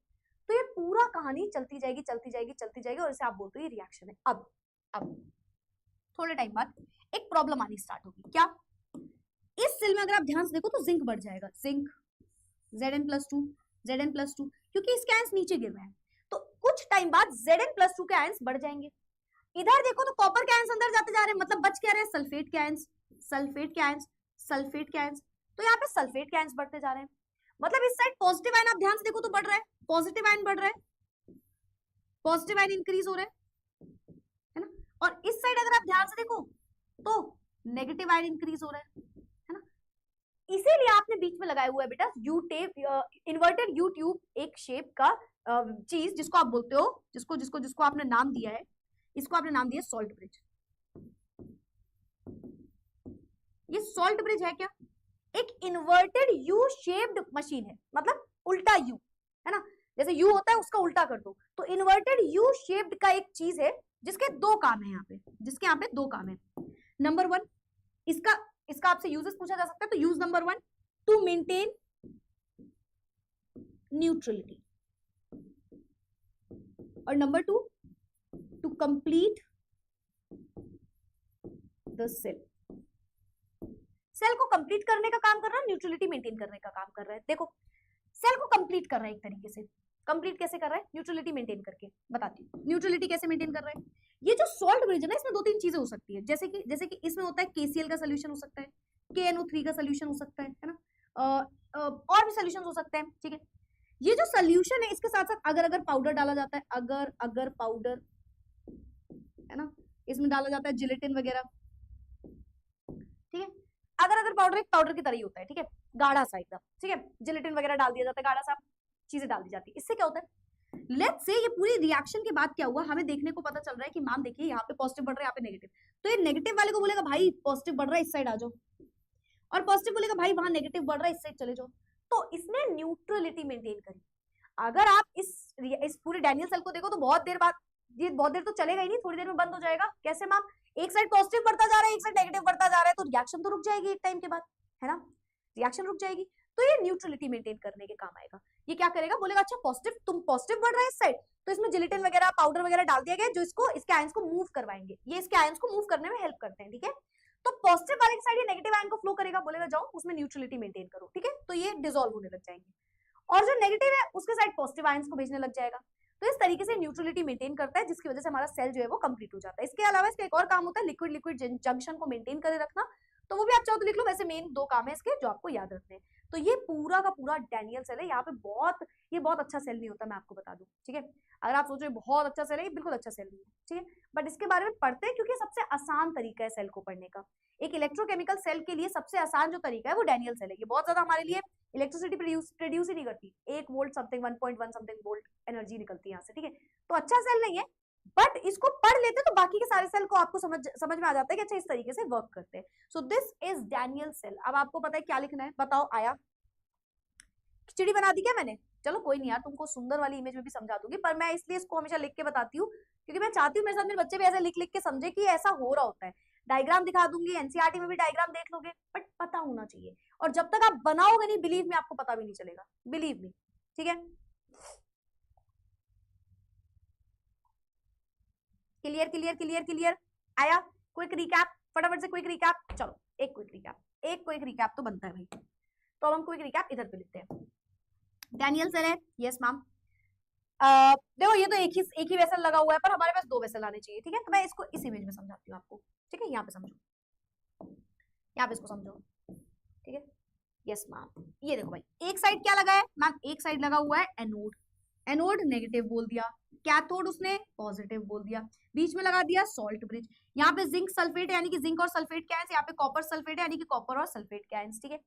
तो ये पूरा कहानी चलती जाएगी चलती जाएगी चलती जाएगी, और इसे आप बोलते हो ये रिएक्शन है। अब थोड़े टाइम बाद एक प्रॉब्लम आनी स्टार्ट होगी। क्या? इस सेल में अगर आप ध्यान से देखो तो जिंक बढ़ जाएगा, जिंक Zn+2 Zn+2, क्योंकि इसके आयंस नीचे गिर रहे हैं, तो कुछ टाइम बाद Zn+2 के आयंस बढ़ जाएंगे। इधर देखो तो कॉपर के आयंस अंदर जाते जा रहे हैं, मतलब बच क्या रहे हैं? सल्फेट के आयंस, सल्फेट के आयंस, सल्फेट के आयंस। तो यहाँ पे सल्फेट के आयंस बढ़ते जा रहे हैं, मतलब इस साइड पॉजिटिव आयन आप ध्यान से देखो तो बढ़ रहा है, पॉजिटिव आयन बढ़ रहा है, पॉजिटिव आयन इंक्रीज हो रहा है ना, और इस साइड अगर आप ध्यान से देखो तो नेगेटिव आयन इंक्रीज हो रहा है ना। इसीलिए आपने बीच में लगाया हुआ है बेटा you tape, inverted you tube, एक शेप का चीज जिसको आप बोलते हो, जिसको जिसको जिसको आपने नाम दिया है, इसको आपने नाम दिया सॉल्ट ब्रिज। ये सॉल्ट ब्रिज है क्या? एक इन्वर्टेड यू शेप्ड मशीन है, मतलब उल्टा यू, है ना, जैसे यू होता है उसका उल्टा कर दो, तो इन्वर्टेड यू शेप्ड का एक चीज है जिसके दो काम है यहाँ पे, जिसके यहाँ पे दो काम है। नंबर 1, इसका आपसे यूजेस पूछा जा सकता है, तो use number 1, to maintain neutrality, और number 2, to complete the cell. Cell को कंप्लीट करने का काम कर रहा है, न्यूट्रलिटी मेंटेन करने का काम कर रहा है। देखो सेल को कंप्लीट कर रहा है एक तरीके से, कंप्लीट कैसे कर रहा है? न्यूट्रलिटी मेंटेन करके। बताती हूँ न्यूट्रलिटी कैसे मेंटेन कर रहा है। ये जो सॉल्ट ब्रिज है ना, इसमें 2-3 चीजें हो सकती है, जैसे कि इसमें होता है KCl का सोल्यूशन हो सकता है, KNO3 का सोल्यूशन हो सकता है ना, और भी सोल्यूशन हो सकते हैं, ठीक है। ये जो सोल्यूशन है, इसके साथ साथ अगर पाउडर डाला जाता है, अगर पाउडर, है ना, इसमें डाला जाता है जिलेटिन वगैरह, ठीक है। अगर पाउडर एक पाउडर की तरह ही होता है, ठीक है, गाढ़ा सा एकदम, ठीक है, जिलेटिन वगैरह डाल दिया जाता है, गाढ़ा सा चीजें डाल दी जाती है। इससे क्या होता है, लेट्स से ये पूरी रिएक्शन के बाद क्या हुआ, हमें देखने को पता चल रहा है कि मैम देखिए यहाँ पे पॉजिटिव बढ़ रहा है, यहाँ पे नेगेटिव, तो ये नेगेटिव वाले को बोलेगा भाई पॉजिटिव बढ़ रहा है, इस साइड आ जाओ, और पॉजिटिव बोलेगा भाई वहां नेगेटिव बढ़ रहा है, इस साइड चले जाओ। तो इसने न्यूट्रलिटी मेंटेन करी। अगर आप इस पूरे डैनियल सेल को देखो तो बहुत देर तो चलेगा ही नहीं, थोड़ी देर में बंद हो जाएगा। कैसे मैम? एक साइड पॉजिटिव बढ़ता जा रहा है, एक साइड नेगेटिव बढ़ता जा रहा है, तो रिएक्शन तो रुक जाएगी एक टाइम के बाद, है ना, रिएक्शन रुक जाएगी। तो ये न्यूट्रलिटी मेंटेन करने के काम आएगा। ये क्या करेगा, बोलेगा अच्छा पॉजिटिव बढ़ रहा है इस साइड, तो इसमें जिलेटिन वगैरह पाउडर वगैरह डाल दिया गया जो इसके आयंस को मूव करवाएंगे, ये इसके आयंस को मूव करने में हेल्प करते हैं, ठीक है। तो पॉजिटिव वाले की साइड ये नेगेटिव आयन को फ्लो करेगा, बोलेगा जाओ उसमें न्यूट्रलिटी मेंटेन करो, ठीक है, तो ये डिसॉल्व होने लग जाएंगे, और जो नेगेटिव है उसके साइड पॉजिटिव आयंस को भेजने लग जाएगा। तो इस तरीके से न्यूट्रलिटी मेंटेन करता है, जिसकी वजह से हमारा सेल जो है वो कंप्लीट हो जाता है। इसके अलावा इसका एक और काम होता है लिक्विड जंक्शन को मेंटेन करे रखना, तो वो भी आप चाहो तो लिख लो, वैसे मेन 2 काम है इसके जो आपको याद रखने हैं। तो ये पूरा का पूरा डैनियल सेल है। यहाँ पे बहुत अच्छा सेल नहीं होता, मैं आपको बता दूं, ठीक है। अगर आप सोचो बहुत अच्छा सेल है, ये बिल्कुल अच्छा सेल नहीं है, ठीक है, बट इसके बारे में पढ़ते हैं क्योंकि सबसे आसान तरीका है सेल को पढ़ने का। एक इलेक्ट्रोकेमिकल सेल के लिए सबसे आसान जो तरीका है वो डैनियल सेल है। ये बहुत ज्यादा हमारे लिए इलेक्ट्रिसिटी प्रोड्यूस ही नहीं करती, 1 volt something 1.1 something volt energy निकलती है यहाँ से, ठीक है। तो अच्छा सेल नहीं है, बट इसको पढ़ लेते तो बाकी के सारे सेल को आपको समझ में आ जाता है कि अच्छा इस तरीके से वर्क करते हैं। So this is Daniell cell. अब आपको पता है क्या लिखना है, बताओ। आया? खिचड़ी बना दी क्या मैंने? चलो कोई नहीं यार, तुमको सुंदर वाली इमेज में भी समझा दूंगी, पर मैं इसलिए इसको हमेशा लिख के बताती हूँ क्योंकि मैं चाहती हूँ मेरे साथ मेरे बच्चे भी ऐसे लिख लिख के समझे कि ऐसा हो रहा होता है। डायग्राम दिखा दूंगी, एनसीईआरटी में भी डायग्राम देख लोगे, बट पता होना चाहिए। और जब तक आप बनाओगे नहीं, बिलीव में आपको पता भी नहीं चलेगा, बिलीव मी, ठीक है। Clear clear clear clear? आया? क्विक रिकैप, फटाफट से क्विक रिकैप। चलो एक क्विक रिकैप तो बनता है भाई, तो अब हम क्विक रिकैप इधर पे लिखते हैं। डैनियल सेल है, यस मैम। देखो ये तो एक ही वेसल लगा हुआ है, पर हमारे पास 2 वेसल आने चाहिए, ठीक है। तो मैं इसको इस इमेज में समझाती हूँ आपको, ठीक है। यहाँ पे समझो, यहाँ पे इसको समझो, ठीक है। यस मैम, ये देखो भाई, एक साइड क्या लगा है मैम, एक साइड लगा हुआ है एनोड, एनोड नेगेटिव बोल दिया, कैथोड उसने पॉजिटिव बोल दिया, बीच में लगा दिया सॉल्ट ब्रिज। यहाँ पे जिंक सल्फेट है यानी कि जिंक और सल्फेट के आयंस, यहाँ पे कॉपर सल्फेट है यानी कि कॉपर और सल्फेट के आयंस, ठीक है।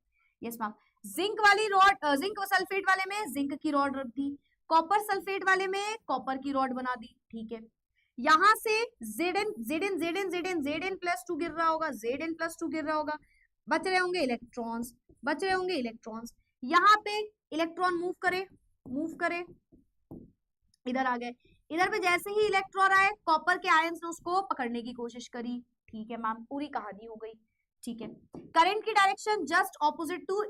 यस मैम, जिंक वाली रॉड, जिंक और सल्फेट वाले में जिंक की रॉड रख दी, कॉपर सल्फेट वाले में कॉपर की रॉड बना दी, ठीक है। यहाँ से Zn+2 गिर रहा होगा, Zn+2 गिर रहा होगा, बच रहे होंगे इलेक्ट्रॉन्स, यहाँ पे इलेक्ट्रॉन मूव करे, इधर आ गए, इधर पे जैसे ही इलेक्ट्रॉन आए, कॉपर के आयंस ने उसको पकड़ने की कोशिश करी। ठीक है मैम, पूरी कहानी हो गई। ठीक है, करंट की डायरेक्शन जस्ट ऑपोजिट टू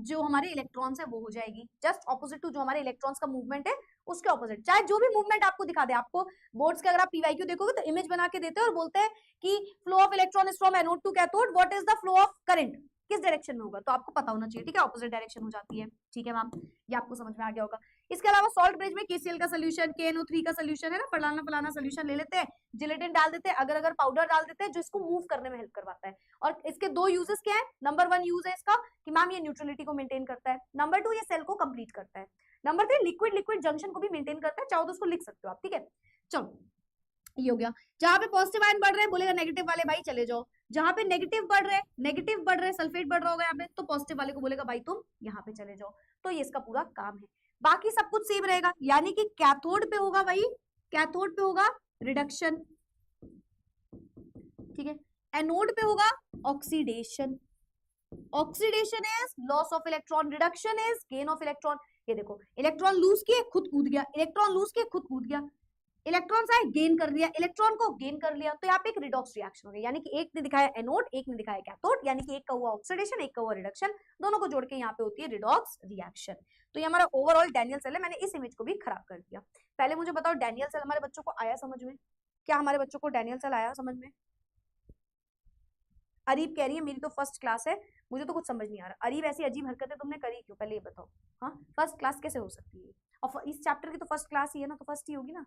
जो हमारे इलेक्ट्रॉन्स है वो हो जाएगी, जस्ट ऑपोजिट टू जो हमारे इलेक्ट्रॉन्स का मूवमेंट है उसके ऑपोजिट। चाहे जो भी मूवमेंट आपको दिखा दे, आपको बोर्ड्स के अगर आप पीवाईक्यू देखोगे तो इमेज बना के देते हैं और बोलते हैं कि flow of electron is from anode to cathode, what is the flow of current, किस डायरेक्शन में होगा, तो आपको पता होना चाहिए। ठीक है, ऑपोजिट डायरेक्शन हो जाती है। ठीक है मैम, ये आपको समझ में आ गया होगा। इसके अलावा सॉल्ट ब्रिज में केसीएल का सोल्यूशन, KNO3 का सोल्यूशन है ना, फलाना फलाना सोल्यूशन ले लेते हैं, जिलेटिन डाल देते हैं, अगर अगर पाउडर डाल देते हैं जो इसको मूव करने में हेल्प करवाता है। और इसके दो यूजेस क्या है, नंबर 1 यूज है इसका कि मैम ये न्यूट्रलिटी को मेंटेन करता है, नंबर 2 ये सेल को कंप्लीट करता है, नंबर 3 लिक्विड लिक्विड जंक्शन को भी मेंटेन करता है। चाहो तो उसको लिख सकते हो आप। ठीक है, चलो ये हो गया। जहां पे पॉजिटिव आयन बढ़ रहे हैं बोलेगा नेगेटिव वाले भाई चले जाओ, जहां पे नेगेटिव बढ़ रहे सल्फेट बढ़ रहा होगा यहाँ पे, तो पॉजिटिव वाले को बोलेगा भाई तुम यहाँ पे चले जाओ। तो ये इसका पूरा काम है, बाकी सब कुछ सेम रहेगा। यानी कि कैथोड पे होगा भाई, कैथोड पे होगा रिडक्शन, ठीक है, एनोड पे होगा oxidation, oxidation is loss of electron, reduction is gain of electron. ये देखो इलेक्ट्रॉन लूज किए खुद कूद गया, इलेक्ट्रॉन लूज किए खुद कूद गया, इलेक्ट्रॉन आए गेन कर लिया, इलेक्ट्रॉन को गेन कर लिया, तो यहाँ पे एक रिडॉक्स रिएक्शन हो गया। यानी कि एक ने दिखाया एनोड, एक ने दिखाया कैथोड, यानी कि एक का हुआ ऑक्सीडेशन, एक का हुआ रिडक्शन, दोनों को जोड़ के यहाँ पे होती है रिडॉक्स रिएक्शन। तो ये हमारा ओवरऑल डैनियल सेल है। मैंने इस इमेज को भी खराब कर दिया। पहले मुझे बताओ डैनियल सेल हमारे बच्चों को आया समझ में? क्या हमारे बच्चों को डैनियल सेल आया समझ में? अरीब कह रही है मेरी तो फर्स्ट क्लास है, मुझे तो कुछ समझ नहीं आ रहा। अरीब ऐसी अजीब हरकतें तुमने करी क्यों, पहले ये बताओ। हाँ, फर्स्ट क्लास कैसे हो सकती है? और इस चैप्टर की तो फर्स्ट क्लास ही है ना, तो फर्स्ट ही होगी ना,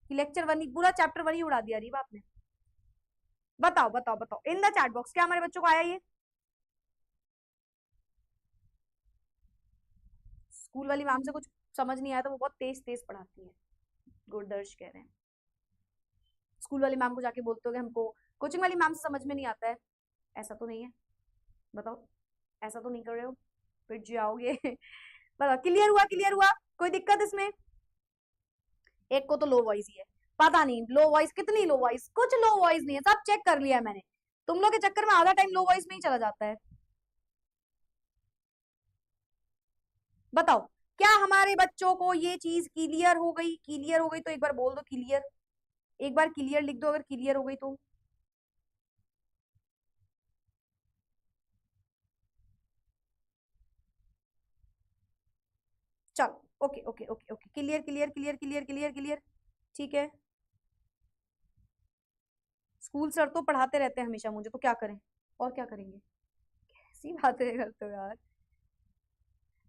कि लेक्चर 1 ही पूरा चैप्टर 1 ही उड़ा दिया अरीब आपने। बताओ बताओ बताओ इन द चैट बॉक्स, क्या हमारे बच्चों को आया ये? स्कूल वाली मैम से कुछ समझ नहीं आया तो वो बहुत तेज तेज पढ़ाती है, गुरदर्श कह रहे हैं। स्कूल वाली मैम को जाके बोलते हो कि हमको कोचिंग वाली मैम से समझ में नहीं आता है, ऐसा तो नहीं है? बताओ, ऐसा तो नहीं कर रहे हो? फिर जाओगे बताओ, क्लियर हुआ? क्लियर हुआ? कोई दिक्कत इसमें? एक को तो लो वॉइस ही है, पता नहीं लो वॉइस कितनी लो वॉइस, कुछ लो वॉइस नहीं है, सब चेक कर लिया मैंने। तुम लोग के चक्कर में आधा टाइम लो वॉइस में ही चला जाता है। बताओ, क्या हमारे बच्चों को ये चीज क्लियर हो गई? क्लियर हो गई तो एक बार बोल दो क्लियर, एक बार क्लियर लिख दो अगर क्लियर हो गई तो। चलो okay okay okay okay, clear clear clear clear clear clear, ठीक है। स्कूल सर तो पढ़ाते रहते हैं हमेशा मुझे, तो क्या करें, और क्या करेंगे? कैसी बातें करते हो यार।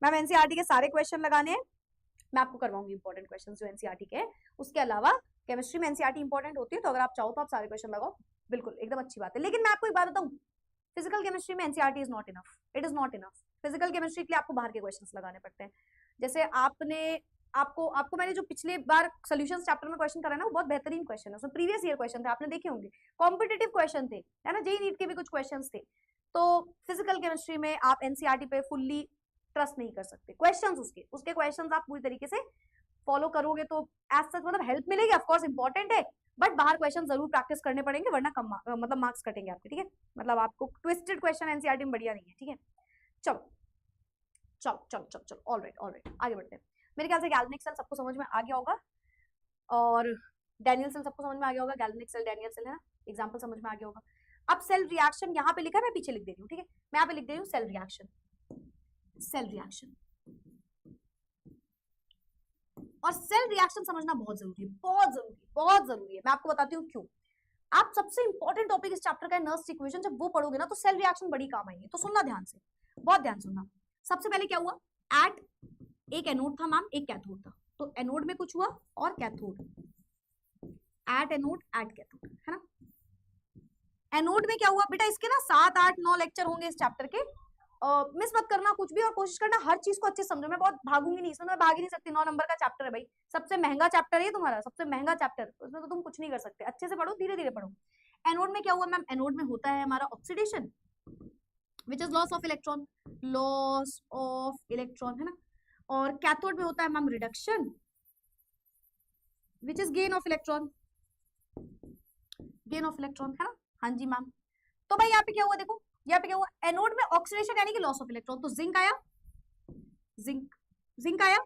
मैम एनसीईआरटी के सारे क्वेश्चन लगाने हैं, मैं आपको करवाऊंगी इंपॉर्टेंट क्वेश्चन जो एनसीईआरटी के हैं। उसके अलावा केमिस्ट्री में एनसीईआरटी इंपॉर्टेंट होती है, तो अगर आप चाहो तो आप सारे क्वेश्चन लगाओ, बिल्कुल एकदम अच्छी बात है। लेकिन मैं आपको एक बात बताऊं, फिजिकल केमिस्ट्री में NCERT is not enough, it is not enough. Physical chemistry के लिए आपको बाहर के क्वेश्चंस लगाने पड़ते हैं। जैसे आपने आपको आपको मैंने जो पिछले बार सॉल्यूशंस चैप्टर में क्वेश्चन करा ना, वो बहुत बेहतरीन क्वेश्चन है, उसमें प्रीवियस ईयर क्वेश्चन थे, आपने देखे होंगे, कॉम्पिटिटिव क्वेश्चन थे, है ना, जेईई नीट के भी कुछ क्वेश्चन थे। तो फिजिकल केमिस्ट्री में आप एनसीईआरटी पे फुल्ली ट्रस्ट नहीं कर सकते। क्वेश्चंस उसके उसके क्वेश्चंस आप पूरी तरीके से फॉलो करोगे तो एज सच मतलब हेल्प मिलेगी, ऑफ कोर्स इंपॉर्टेंट है, बट बाहर क्वेश्चन जरूर प्रैक्टिस करने पड़ेंगे, वरना कम मतलब मार्क्स कटेंगे आपके। ठीक है, मतलब आपको ट्विस्टेड क्वेश्चन एनसीईआरटी में बढ़िया नहीं है। ठीक है, चलो चलो चलो चलो चलो, ऑलराइट आगे बढ़ते हैं। मेरे ख्याल से गैल्वेनिक सेल सबको समझ में आ गया होगा, और डैनियल सेल सबको समझ में आ गया होगा, गैल्वेनिक सेल डैनियल सेल है ना, एग्जांपल समझ में आ गया होगा। अब सेल रिएक्शन यहाँ पे लिखा है, मैं पीछे लिख दे रही हूँ, ठीक है, मैं यहाँ पे लिख दे रही हूँ सेल रिएक्शन, सेल रिएक्शन। और सेल रिएक्शन समझना बहुत जरूरी है, बहुत जरूरी, बहुत जरूरी है। मैं आपको बताती हूँ क्यों। आप सबसे इंपॉर्टेंट टॉपिक इस चैप्टर का है नर्स इक्वेशन, जब वो पढ़ोगे ना तो सेल रिएक्शन बड़ी काम आएंगे, तो सुनना ध्यान से, बहुत ध्यान सुनना। सबसे पहले क्या हुआ, एट एक एनोड था मैम, एक कैथोड था, तो एनोड में कुछ हुआ और cathode, at anode at cathode, है ना। एनोड में क्या हुआ बेटा, इसके ना 7 8 9 लेक्चर होंगे इस चैप्टर के, मिस मत करना कुछ भी, और कोशिश करना हर चीज को अच्छे से समझो। मैं बहुत भागूंगी नहीं इसमें, मैं भाग ही नहीं सकती, 9 नंबर का चैप्टर है भाई, सबसे महंगा चैप्टर है तुम्हारा, सबसे महंगा चैप्टर, उसमें तो तुम कुछ नहीं कर सकते। अच्छे से पढ़ो, धीरे धीरे पढ़ो। एनोड में क्या हुआ मैम, एनोड में होता है हमारा oxidation, which is loss of electron, loss of electron, है ना। और कैथोड में होता है ma'am reduction, which is gain of electron, gain of electron, है ना। हाँ जी मैम। तो भाई यहाँ पे क्या हुआ, देखो यहाँ पे क्या हुआ, एनोड में ऑक्सीडेशन यानी कि लॉस ऑफ इलेक्ट्रॉन, तो जिंक आया, जिंक जिंक आया,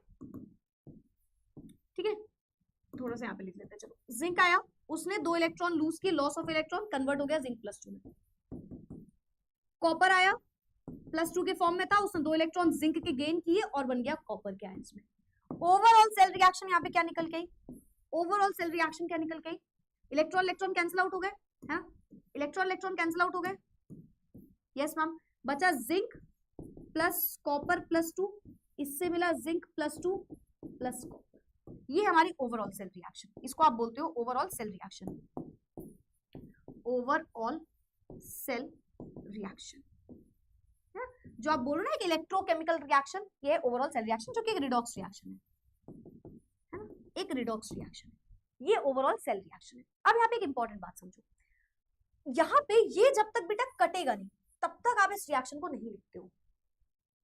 ठीक है। थोड़ा सा यहाँ पे लिख लेते हैं। चलो, जिंक आया, उसने 2 इलेक्ट्रॉन लूज किए, लॉस ऑफ इलेक्ट्रॉन, कन्वर्ट हो गया जिंक +2 में। कॉपर आया, +2 के फॉर्म में था, उसने 2 इलेक्ट्रॉन जिंक के गेन किए और बन गया कॉपर के आयंस में। ओवरऑल सेल रिएक्शन यहाँ पे क्या निकल गई? ओवरऑल सेल रिएक्शन क्या निकल गई? इलेक्ट्रॉन इलेक्ट्रॉन कैंसिल आउट हो गए, हाँ, इलेक्ट्रॉन इलेक्ट्रॉन कैंसिल आउट हो गए, यस मैम। बचा जिंक प्लस कॉपर +2, इससे मिला जिंक +2 प्लस कॉपर। ये हमारी ओवरऑल सेल रिएक्शन, इसको आप बोलते हो overall cell reaction. Overall cell reaction, जो आप बोल रहे हो ना एक इलेक्ट्रोकेमिकल रिएक्शन, ये ओवरऑल सेल रिएक्शन, जो कि एक रिडॉक्स रिएक्शन है ना, एक रिडॉक्स रिएक्शन है, ये ओवरऑल सेल रिएक्शन है। अब यहाँ पे एक इंपॉर्टेंट बात समझो, यहाँ पे ये जब तक बेटा कटेगा नहीं तब तक आप इस रिएक्शन को नहीं लिखते हो।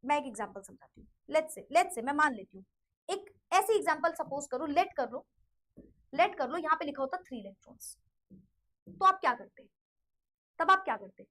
मैं एक एग्जांपल समझाती हूँ। लेट्स से मैं मान लेती हूँ, एक ऐसी एग्जांपल सपोज करो, लेट कर लो यहाँ पे लिखा होता 3 इलेक्ट्रॉन्स, तो आप क्या करते? तब आप क्या करते?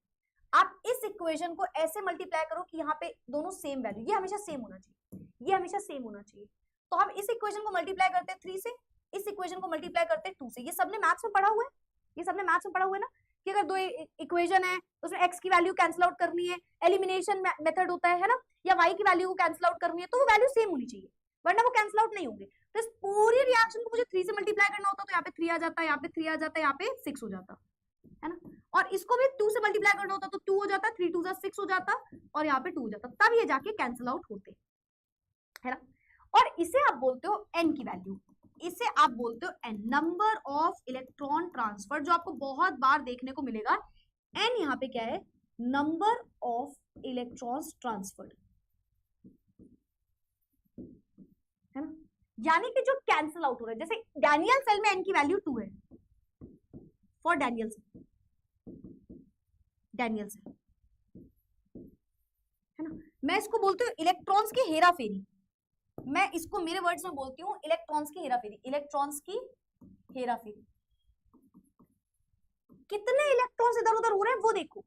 आप इस इक्वेशन को ऐसे मल्टीप्लाई करो कि यहाँ पे दोनों सेम वैल्यू, ये हमेशा सेम होना चाहिए, ये हमेशा सेम होना चाहिए। तो हम इस इक्वेशन को मल्टीप्लाई करते हैं 3 से, इस इक्वेशन को मल्टीप्लाई करते हैं 2 से। ये सबने मैथ्स में पढ़ा हुआ है, ये सबने मैथ्स में पढ़ा हुआ है ना, कि अगर 2 इक्वेशन है उसमें x की वैल्यू कैंसिल आउट करनी है, एलिमिनेशन मेथड होता है ना, या y की वैल्यू को कैंसिल आउट करनी है, तो वो वैल्यू सेम होनी चाहिए, वरना वो कैंसिल आउट नहीं होंगे। तो इस पूरी रिएक्शन को मुझे 3 से मल्टीप्लाई करना होता, तो यहाँ पे 3 आ जाता, यहाँ पे 3 आ जाता, यहाँ पे 6 हो जाता है ना, और इसको भी 2 से मल्टीप्लाई करना होता तो 2 हो जाता, 3 2 6 हो जाता, और यहाँ पे 2 हो जाता, तब ये जाके कैंसिल आउट होते है ना। और इसे आप बोलते हो n की वैल्यू, इसे आप बोलते हो n, number of electron transfer, जो आपको बहुत बार देखने को मिलेगा। n यहाँ पे क्या है? नंबर ऑफ इलेक्ट्रॉन्स ट्रांसफर्ड, है ना, यानी कि जो कैंसिल आउट हो रहा है। जैसे डैनियल सेल में n की वैल्यू 2 है फॉर डैनियल सेल, है ना। मैं इसको बोलती हूँ इलेक्ट्रॉन्स की हेरा फेरी, मैं इसको मेरे वर्ड्स में बोलती हूँ इलेक्ट्रॉन्स की हेरा फेरी, इलेक्ट्रॉन्स की हेरा फेरी। कितने इलेक्ट्रॉन्स इधर उधर हो रहे हैं वो देखो।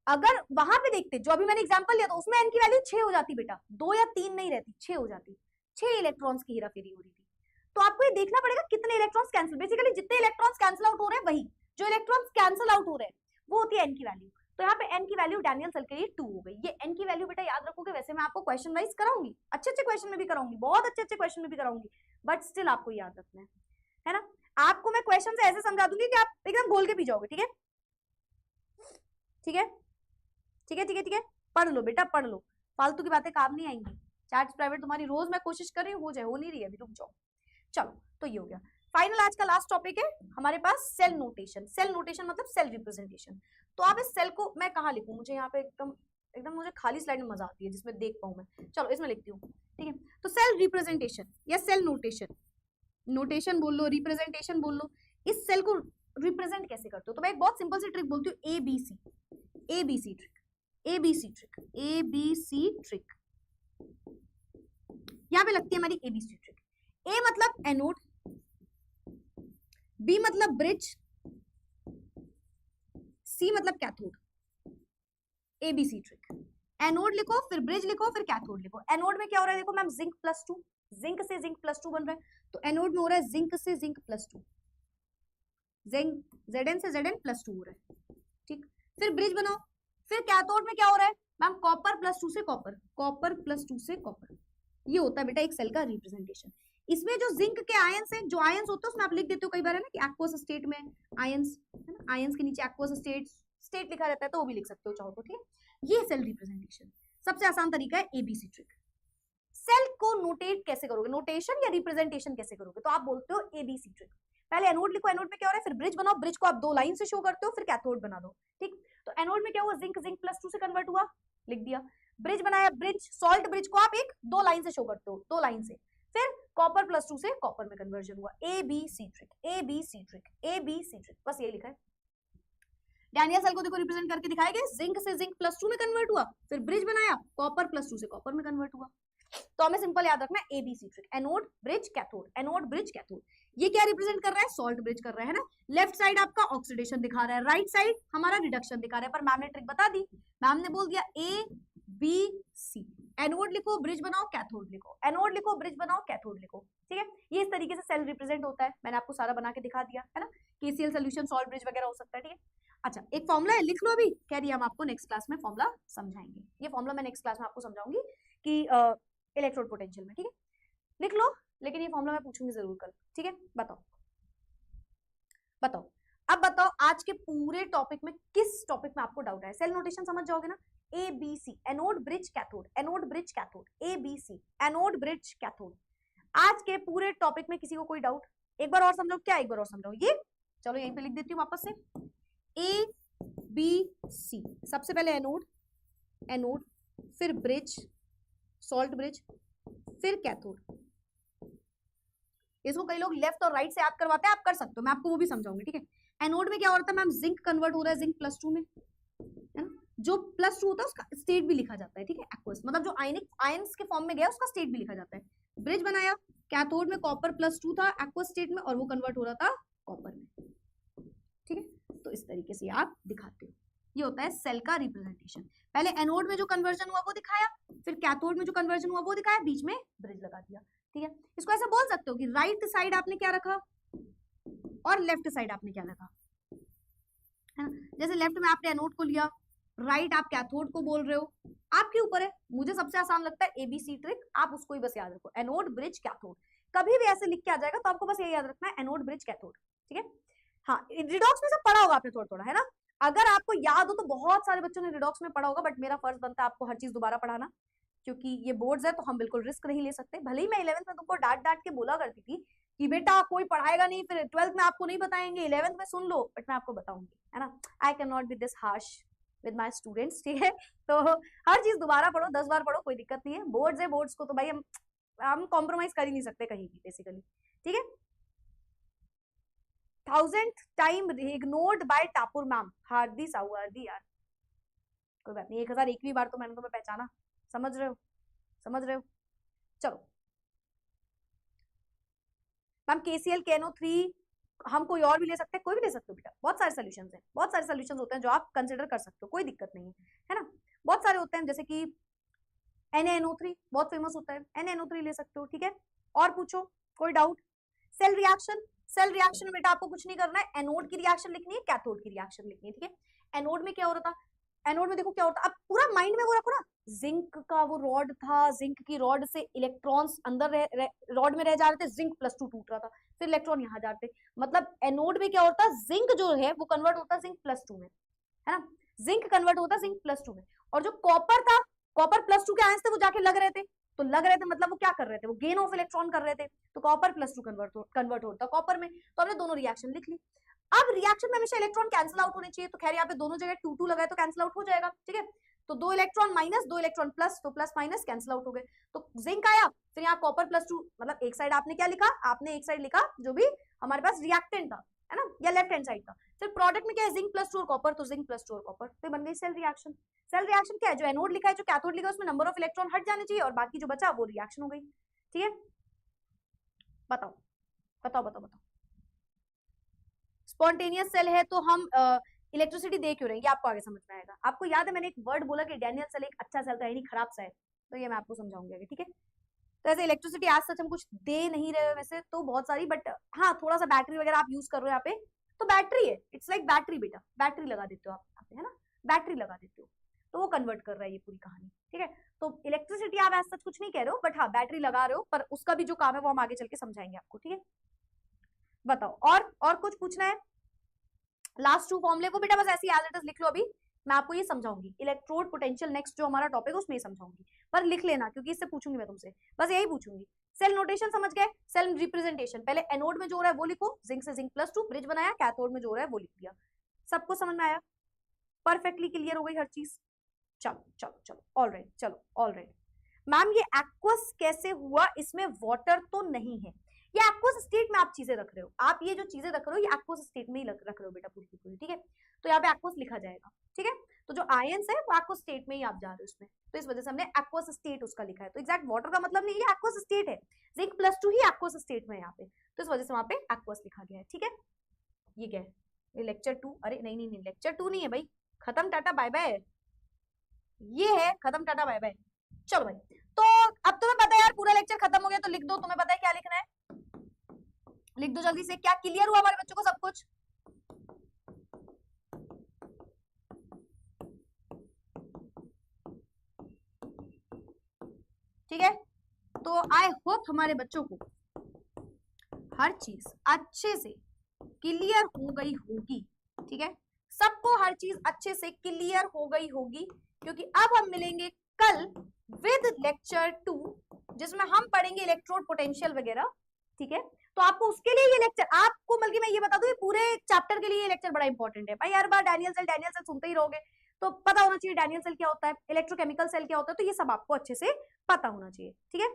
अगर वहां पे देखते, जो अभी मैंने एग्जांपल लिया था, उसमें n की वैल्यू 6 हो जाती बेटा, 2 या 3 नहीं रहती, 6 हो जाती, 6 इलेक्ट्रॉन्स की हेरा फेरी हो रही थी। तो आपको ये देखना पड़ेगा कितने इलेक्ट्रॉन्स कैंसिल, बेसिकली जितने इलेक्ट्रॉन्स कैंसिल आउट हो रहे हैं, वही जो इलेक्ट्रॉन्स कैंसिल आउट हो रहे हैं वो होती है n की वैल्यू। तो यहाँ पे n की वैल्यू डैनियल सेल के लिए 2 हो गई। ये n की वैल्यू बेटा याद रखोगे, वैसे मैं आपको क्वेश्चन वाइज कराऊंगी, अच्छे अच्छे क्वेश्चन में भी कराऊंगी, बहुत अच्छे अच्छे क्वेश्चन में भी कराऊंगी, बट स्टिल आपको याद रखना है ना। आपको मैं क्वेश्चन से ऐसे समझा दूंगी कि आप एकदम बोल के पी जाओगे, ठीक है ठीक है ठीक है ठीक है ठीक है। पढ़ लो बेटा, पढ़ लो, फालतू की बातें काम नहीं आएंगी। चैट्स प्राइवेट तुम्हारी रोज मैं कोशिश कर रही हूँ, हो जाए, हो नहीं रही है अभी, रुक जाओ। चलो, तो ये हो गया फाइनल। आज का लास्ट टॉपिक है हमारे पास सेल नोटेशन। सेल नोटेशन मतलब सेल रिप्रेजेंटेशन। तो आप इस सेल को मैं कहाँ लिखूं? मुझे यहाँ पे एकदम एकदम मुझे खाली स्लाइड में मजा आती है जिसमें देख पाऊं मैं। चलो इसमें लिखती हूँ, ठीक है। तो सेल रिप्रेजेंटेशन या सेल नोटेशन, नोटेशन बोल लो, रिप्रेजेंटेशन बोल लो। इस सेल को रिप्रेजेंट कैसे करते हो? तो मैं एक बहुत सिंपल सी ट्रिक बोलती हूँ, ABC trick, ABC trick, ABC trick. यहाँ पे लगती है हमारी ABC ट्रिक। A मतलब एनोड, B मतलब ब्रिज, C मतलब कैथोड। ABC ट्रिक, एनोड लिखो, फिर ब्रिज लिखो, फिर कैथोड लिखो। एनोड में क्या हो रहा है? देखो मैम, जिंक +2, जिंक से जिंक +2 बन रहा है, तो एनोड में हो रहा है जिंक से जिंक +2, जिंक Zn से Zn +2 हो रहा है, ठीक। फिर ब्रिज बनाओ, फिर कैथोड में क्या हो रहा है मैम? कॉपर +2 से कॉपर, कॉपर +2 से कॉपर। ये होता है बेटा एक सेल का रिप्रेजेंटेशन। इसमें जो जिंक के आयंस हैं, जो आयंस होते हैं उसमें आप लिख देते हो कई बार, है ना, कि एक्वस स्टेट में आयंस, है ना, आयंस के नीचे एक्वस स्टेट लिखा रहता है, तो वो भी लिख सकते हो चाहो तो, ठीक है। ये सेल रिप्रेजेंटेशन सबसे आसान तरीका है, ABC ट्रिक। सेल को नोटेट कैसे करोगे, नोटेशन या रिप्रेजेंटेशन कैसे करोगे? तो आप बोलते हो ABC ट्रिक। पहले एनोड लिखो, एनोड में क्या हो रहा है, फिर ब्रिज बनाओ, ब्रिज को आप 2 लाइन से शो करते हो, फिर कैथोड बना दो, ठीक। तो एनोड में क्या हुआ? जिंक जिंक +2 से कन्वर्ट हुआ, लिख दिया। ब्रिज बनाया, ब्रिज सॉल्ट ब्रिज को आप एक 2 लाइन से शो करते हो, 2 लाइन से, फिर कॉपर +2 से कॉपर में कन्वर्जन हुआ। ABC trick, ABC trick, ABC trick, बस ये लिखा है। डैनियल सेल को देखो रिप्रेजेंट करके दिखाया गया, जिंक से जिंक +2 में कन्वर्ट हुआ, फिर ब्रिज बनाया, कॉपर +2 से कॉपर में कन्वर्ट हुआ। तो हमें सिंपल याद रखना है ABC trick, anode bridge cathode, anode bridge cathode. ये क्या रिप्रेजेंट कर रहा है? सॉल्ट ब्रिज कर रहा है ना। लेफ्ट साइड आपका ऑक्सीडेशन दिखा रहा है, राइट साइड हमारा रिडक्शन दिखा रहा है। पर मैम ने ट्रिक बता दी, मैम ने बोल दिया ABC, एनोड लिखो, ब्रिज बनाओ, कैथोड लिखो, एनोड लिखो, ब्रिज बनाओ, कैथोड लिखो, ठीक है। ये इस तरीके से सेल रिप्रेजेंट होता है, मैंने आपको सारा बना के दिखा दिया है ना। KCl सोल्यूशन, सॉल्ट ब्रिज वगैरह हो सकता है, ठीक है। अच्छा, एक फॉर्मुला है, लिख लो अभी, कह रही है हम आपको नेक्स्ट क्लास में फॉर्मुला समझाएंगे। ये फॉर्मुला मैं नेक्स्ट क्लास में आपको समझाऊंगी कि इलेक्ट्रोड पोटेंशियल में, ठीक है, लिख लो। लेकिन ये फॉर्मुला मैं पूछूंगी जरूर कल, ठीक है। बताओ बताओ, अब बताओ आज के पूरे टॉपिक में किस टॉपिक में आपको डाउट है? सेल नोटेशन समझ जाओगे ना, ABC, anode bridge cathode, anode bridge cathode, ABC, anode bridge cathode. आज के पूरे टॉपिक में किसी को कोई डाउट? एक बार और समझो, क्या एक बार और समझाओ ये, चलो यहीं पे लिख देती हूँ वापस से, ABC, सबसे पहले एनोड, एनोड, फिर ब्रिज, सॉल्ट ब्रिज, फिर कैथोड। इसको कई लोग लेफ्ट और राइट से याद करवाते हैं, आप कर सकते हो, मैं आपको वो भी समझाऊंगी, ठीक है। एनोड में क्या होता है मैम, जिंक कन्वर्ट हो रहा है जिंक +2 में, है ना। जो +2 होता है उसका स्टेट भी लिखा जाता है, ठीक है, एक्वस, मतलब जो आयनिक आयंस के फॉर्म में गया उसका स्टेट भी लिखा जाता है। ब्रिज बनाया, कैथोड में कॉपर +2 था एक्वस स्टेट में और वो कन्वर्ट हो रहा था कॉपर में, ठीक है। तो इस तरीके से आप दिखाते हो, ये होता है सेल का रिप्रेजेंटेशन। पहले एनोड में जो कन्वर्जन हुआ वो दिखाया, फिर कैथोड में जो कन्वर्जन हुआ वो दिखाया, बीच में ब्रिज लगा दिया, ठीक है। इसको ऐसा बोल सकते हो कि राइट साइड आपने क्या रखा और लेफ्ट साइड आपने क्या रखा, है ना। जैसे लेफ्ट में आपने एनोड को लिया, राइट आप कैथोड को बोल रहे हो, आपके ऊपर है। मुझे सबसे आसान लगता है ABC ट्रिक, आप उसको ही बस याद रखो, एनोड ब्रिज कैथोड। कभी भी ऐसे लिख के आ जाएगा तो आपको बस ये याद रखना है, एनोड ब्रिज कैथोड, ठीक है। हाँ, रिडॉक्स में सब पढ़ा होगा आपने थोड़ा थोड़ा, है ना। अगर आपको याद हो तो बहुत सारे बच्चों ने रिडॉक्स में पढ़ा होगा, बट मेरा फर्ज बनता है आपको हर चीज दोबारा पढ़ाना, क्योंकि ये बोर्ड्स है तो हम बिल्कुल रिस्क नहीं ले सकते। भले ही मैं 11th में तुमको डांट डांट के बोला करती थी कि बेटा कोई पढ़ाएगा नहीं, फिर 12th में आपको नहीं बताएंगे, 11th में सुन लो, बट मैं आपको बताऊंगी, है ना। I can not be this harsh with my students, ठीक है। तो हर चीज दोबारा पढ़ो, 10 बार पढ़ो, कोई दिक्कत नहीं है। बोर्ड्स है, बोर्ड्स को तो भाई हम कॉम्प्रोमाइज कर ही नहीं सकते कहीं भी बेसिकली, ठीक है। 1000th time ignored bye Tapur ma'am, hearty Sahu, hearty यार, कोई बात नहीं, 1001वीं बार तो मैंने तुम्हें पहचाना, समझ रहे हो, समझ रहे हो। चलो मैम, KCl KNO3 हम कोई और भी ले सकते हैं, कोई भी ले सकते हो बेटा, बहुत सारे सोल्यूशंस हैं, बहुत सारे सोल्यूशंस होते हैं जो आप कंसिडर कर सकते हो, कोई दिक्कत नहीं है ना। बहुत सारे होते हैं, जैसे कि NaNO3 बहुत फेमस होता है, NaNO3 ले सकते हो, ठीक है। और पूछो, कोई doubt? Cell reaction, cell reaction में बेटा आपको कुछ नहीं करना है, एनोड की रिएक्शन लिखनी है, कैथोड की रिएक्शन लिखनी है, ठीक है। एनोड में क्या हो रहा था, एनोड में देखो क्या होता है, अब पूरा माइंड में वो रखो ना, जिंक का वो रॉड था, जिंक की रॉड से इलेक्ट्रॉन्स अंदर रॉड में रह जा रहे थे, जिंक +2 टूट रहा था, फिर इलेक्ट्रॉन यहाँ जा रहे थे, मतलब एनोड में क्या होता है, जिंक जो है वो कन्वर्ट होता है जिंक +2 में, है ना। जिंक कन्वर्ट होता है जिंक +2 में, और जो कॉपर था, कॉपर +2 के आयंस थे वो जाके लग रहे थे, तो लग रहे थे मतलब वो क्या कर रहे थे, वो गेन ऑफ इलेक्ट्रॉन कर रहे थे, तो कॉपर +2 कन्वर्ट होता कॉपर में, तो हमने दोनों रिएक्शन लिख ली। अब रिएक्शन में हमेशा इलेक्ट्रॉन कैंसिल आउट होने चाहिए, तो खैर यहाँ पे दोनों जगह 2 2 लगाए तो कैंसिल आउट हो जाएगा, ठीक है। तो 2 इलेक्ट्रॉन माइनस, 2 इलेक्ट्रॉन प्लस, तो प्लस माइनस कैंसिल आउट हो गए, तो जिंक आया, फिर यहाँ कॉपर +2, मतलब एक साइड आपने क्या लिखा, आपने एक साइड लिखा जो भी हमारे पास रिएक्टेंट था, है ना, या लेफ्ट हैंड साइड था, फिर प्रोडक्ट में क्या है, जिंक +2 और कॉपर, तो जिंक +2 और कॉपर, तो बन गई सेल रिएक्शन। सेल रिएक्शन क्या है, जो एनोड लिखा है, जो कैथोड लिखा है, उसमें नंबर ऑफ इलेक्ट्रॉन हट जाने चाहिए और बाकी जो बचा वो रिएक्शन हो गई, ठीक है। बताओ बताओ बताओ बताओ, स्पॉन्टेनियस सेल है तो हम इलेक्ट्रिसिटी दे क्यों रहे हैं, ये आपको आगे समझ में आएगा। आपको याद है मैंने एक वर्ड बोला कि डैनियल सेल एक अच्छा सेल था, यानी खराब सा है, तो ये मैं आपको समझाऊंगी आगे, ठीक है। तो ऐसे इलेक्ट्रिसिटी आज सच हम कुछ दे नहीं रहे वैसे तो बहुत सारी, बट हाँ थोड़ा सा बैटरी वगैरह आप यूज कर रहे हो यहाँ पे, तो बैटरी है, इट्स लाइक बैटरी बेटा, बैटरी लगा देते हो आप यहाँ पे, है ना, बैटरी लगा देते हो, तो वो कन्वर्ट कर रहा है ये पूरी कहानी, ठीक है। तो इलेक्ट्रिसिटी आप ऐसा सच कुछ नहीं कह रहे हो, बट हाँ बैटरी लगा रहे हो, पर उसका भी जो काम है वो हम आगे चल के समझाएंगे आपको, ठीक है। बताओ, और कुछ पूछना है? लास्ट 2 फॉर्मूले को बेटा बस ऐसे एज इट इज लिख लो, अभी मैं आपको ये समझाऊंगी, इलेक्ट्रोड पोटेंशियल नेक्स्ट जो हमारा टॉपिक है उसमें समझाऊंगी, पर लिख लेना क्योंकि इससे पूछूंगी मैं तुमसे, बस यही पूछूंगी। सेल नोटेशन समझ गए, सेल रिप्रेजेंटेशन, पहले एनोड में जो हो रहा है वो लिखो, जिंक से जिंक +2 ब्रिज बनाया, कैथोड में जो हो रहा है वो लिख दिया, सबको समझ में आया, परफेक्टली क्लियर हो गई हर चीज। चलो चलो चलो, ऑलराइट, चलो ऑलराइट। मैम ये एक्वस कैसे हुआ, इसमें वाटर तो नहीं है, ये एक्वस स्टेट में आप चीजें रख रहे हो, आप ये जो चीजें रख रहे हो ये एक्वस स्टेट में ही रख रहे हो बेटा पूरी की पूरी, ठीक है। तो यहाँ पे एक्वस लिखा जाएगा, ठीक है। तो जो आयंस है वो एक्वस स्टेट में ही आप जा रहे हो उसमें, तो इस वजह से हमने एक्वस स्टेट उसका लिखा है, तो एग्जैक्ट वाटर का मतलब नहीं, ये एक्वस स्टेट है, जिंक +2 ही एक्वस स्टेट में है यहाँ पे, तो इस वजह से वहां पे एक्वस लिखा गया है, ठीक है। ये क्या है, ये लेक्चर 2, अरे नहीं नहीं नहीं लेक्चर 2 नहीं है भाई, खत्म टाटा बाय बाय, ये है खत्म टाटा बाय बाय। चलो भाई, तो अब तुम्हें पता है यार पूरा लेक्चर खत्म हो गया, तो लिख दो, तुम्हें पता है क्या लिखना है, लिख दो जल्दी से, क्या क्लियर हुआ हमारे बच्चों को सब कुछ? ठीक है, तो आई होप हमारे बच्चों को हर चीज अच्छे से क्लियर हो गई होगी। ठीक है, सबको हर चीज अच्छे से क्लियर हो गई होगी, क्योंकि अब हम मिलेंगे कल विद लेक्चर 2, जिसमें हम पढ़ेंगे इलेक्ट्रोड पोटेंशियल वगैरह। ठीक है, तो आपको उसके लिए ये लेक्चर, आपको बल्कि मैं ये बता दूं, ये पूरे चैप्टर के लिए ये लेक्चर बड़ा इंपॉर्टेंट है भाई। हर बार डैनियल सेल सुनते ही रहोगे तो पता होना चाहिए डैनियल सेल क्या होता है, इलेक्ट्रोकेमिकल सेल क्या होता है, तो ये सब आपको अच्छे से पता होना चाहिए। ठीक है,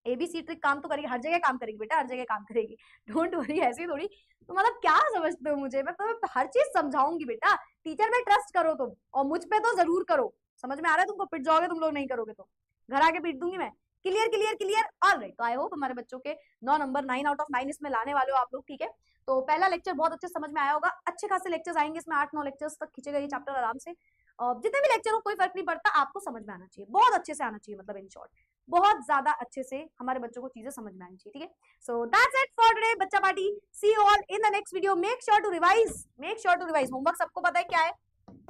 एबीसी ट्रिक काम तो करेगी, हर जगह काम करेगी बेटा, हर जगह काम करेगी, डोंट वरी। ऐसी थोड़ी, तो मतलब क्या समझते हो मुझे, मैं तुम्हें हर चीज समझाऊंगी बेटा। टीचर में ट्रस्ट करो तुम, और मुझ पे तो जरूर करो। समझ में आ रहा है तुमको? पिट जाओगे तुम लोग नहीं करोगे तो, घर आके पीट दूंगी मैं। Clear clear clear, alright. तो आई होप हमारे बच्चों के 9 नंबर 9 आउट ऑफ 9 इसमें लाने वाले हो आप लोग। ठीक है, तो पहला लेक्चर बहुत अच्छे समझ में आया होगा। अच्छे खासे लेक्चर्स आएंगे इसमें, 8-9 लेक्चर्स तक खींचेगा ये चैप्टर आराम से। जितने भी लेक्चर हो कोई फर्क नहीं पड़ता, आपको समझ में आना चाहिए, बहुत अच्छे से आना चाहिए, मतलब इन शॉर्ट बहुत ज्यादा अच्छे से हमारे बच्चों को चीजें समझ में आनी चाहिए। ठीक है, so that's it for today बच्चा party. See you all in the next video. Make sure to revise, make sure to revise. Homework सबको पता है क्या है,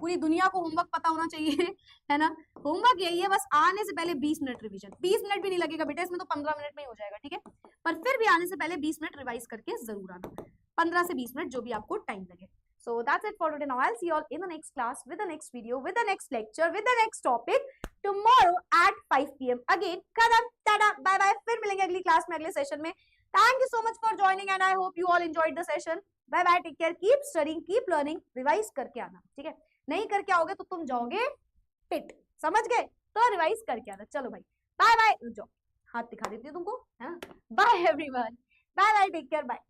पूरी दुनिया को होमवर्क पता होना चाहिए है ना। होमवर्क यही है, बस आने से पहले 20 मिनट रिवीजन। 20 मिनट भी नहीं लगेगा बेटा, इसमें तो 15 मिनट में ही हो जाएगा। ठीक है, पर फिर भी आने से पहले 20 मिनट रिवाइज करके जरूर आना, 15 से 20 मिनट जो भी आपको टाइम लगे। So that's it for today. Now I'll see you all in the next class with the next video, with the next lecture, with the next topic tomorrow at 5 PM. Again, kadam, tada, bye bye. फिर मिलेंगे अगली class में, अगले session में। Thank you so much for joining and I hope you all enjoyed the session. Bye bye, take care, keep studying, keep learning, revise करके आना। ठीक है, नहीं करके आओगे तो तुम जाओगे पिट, समझ गए? तो रिवाइज करके आना। चलो भाई, बाय बाय। जाओ, हाथ दिखा देती हूँ तुमको, है ना। Bye everyone, bye bye, take care, bye.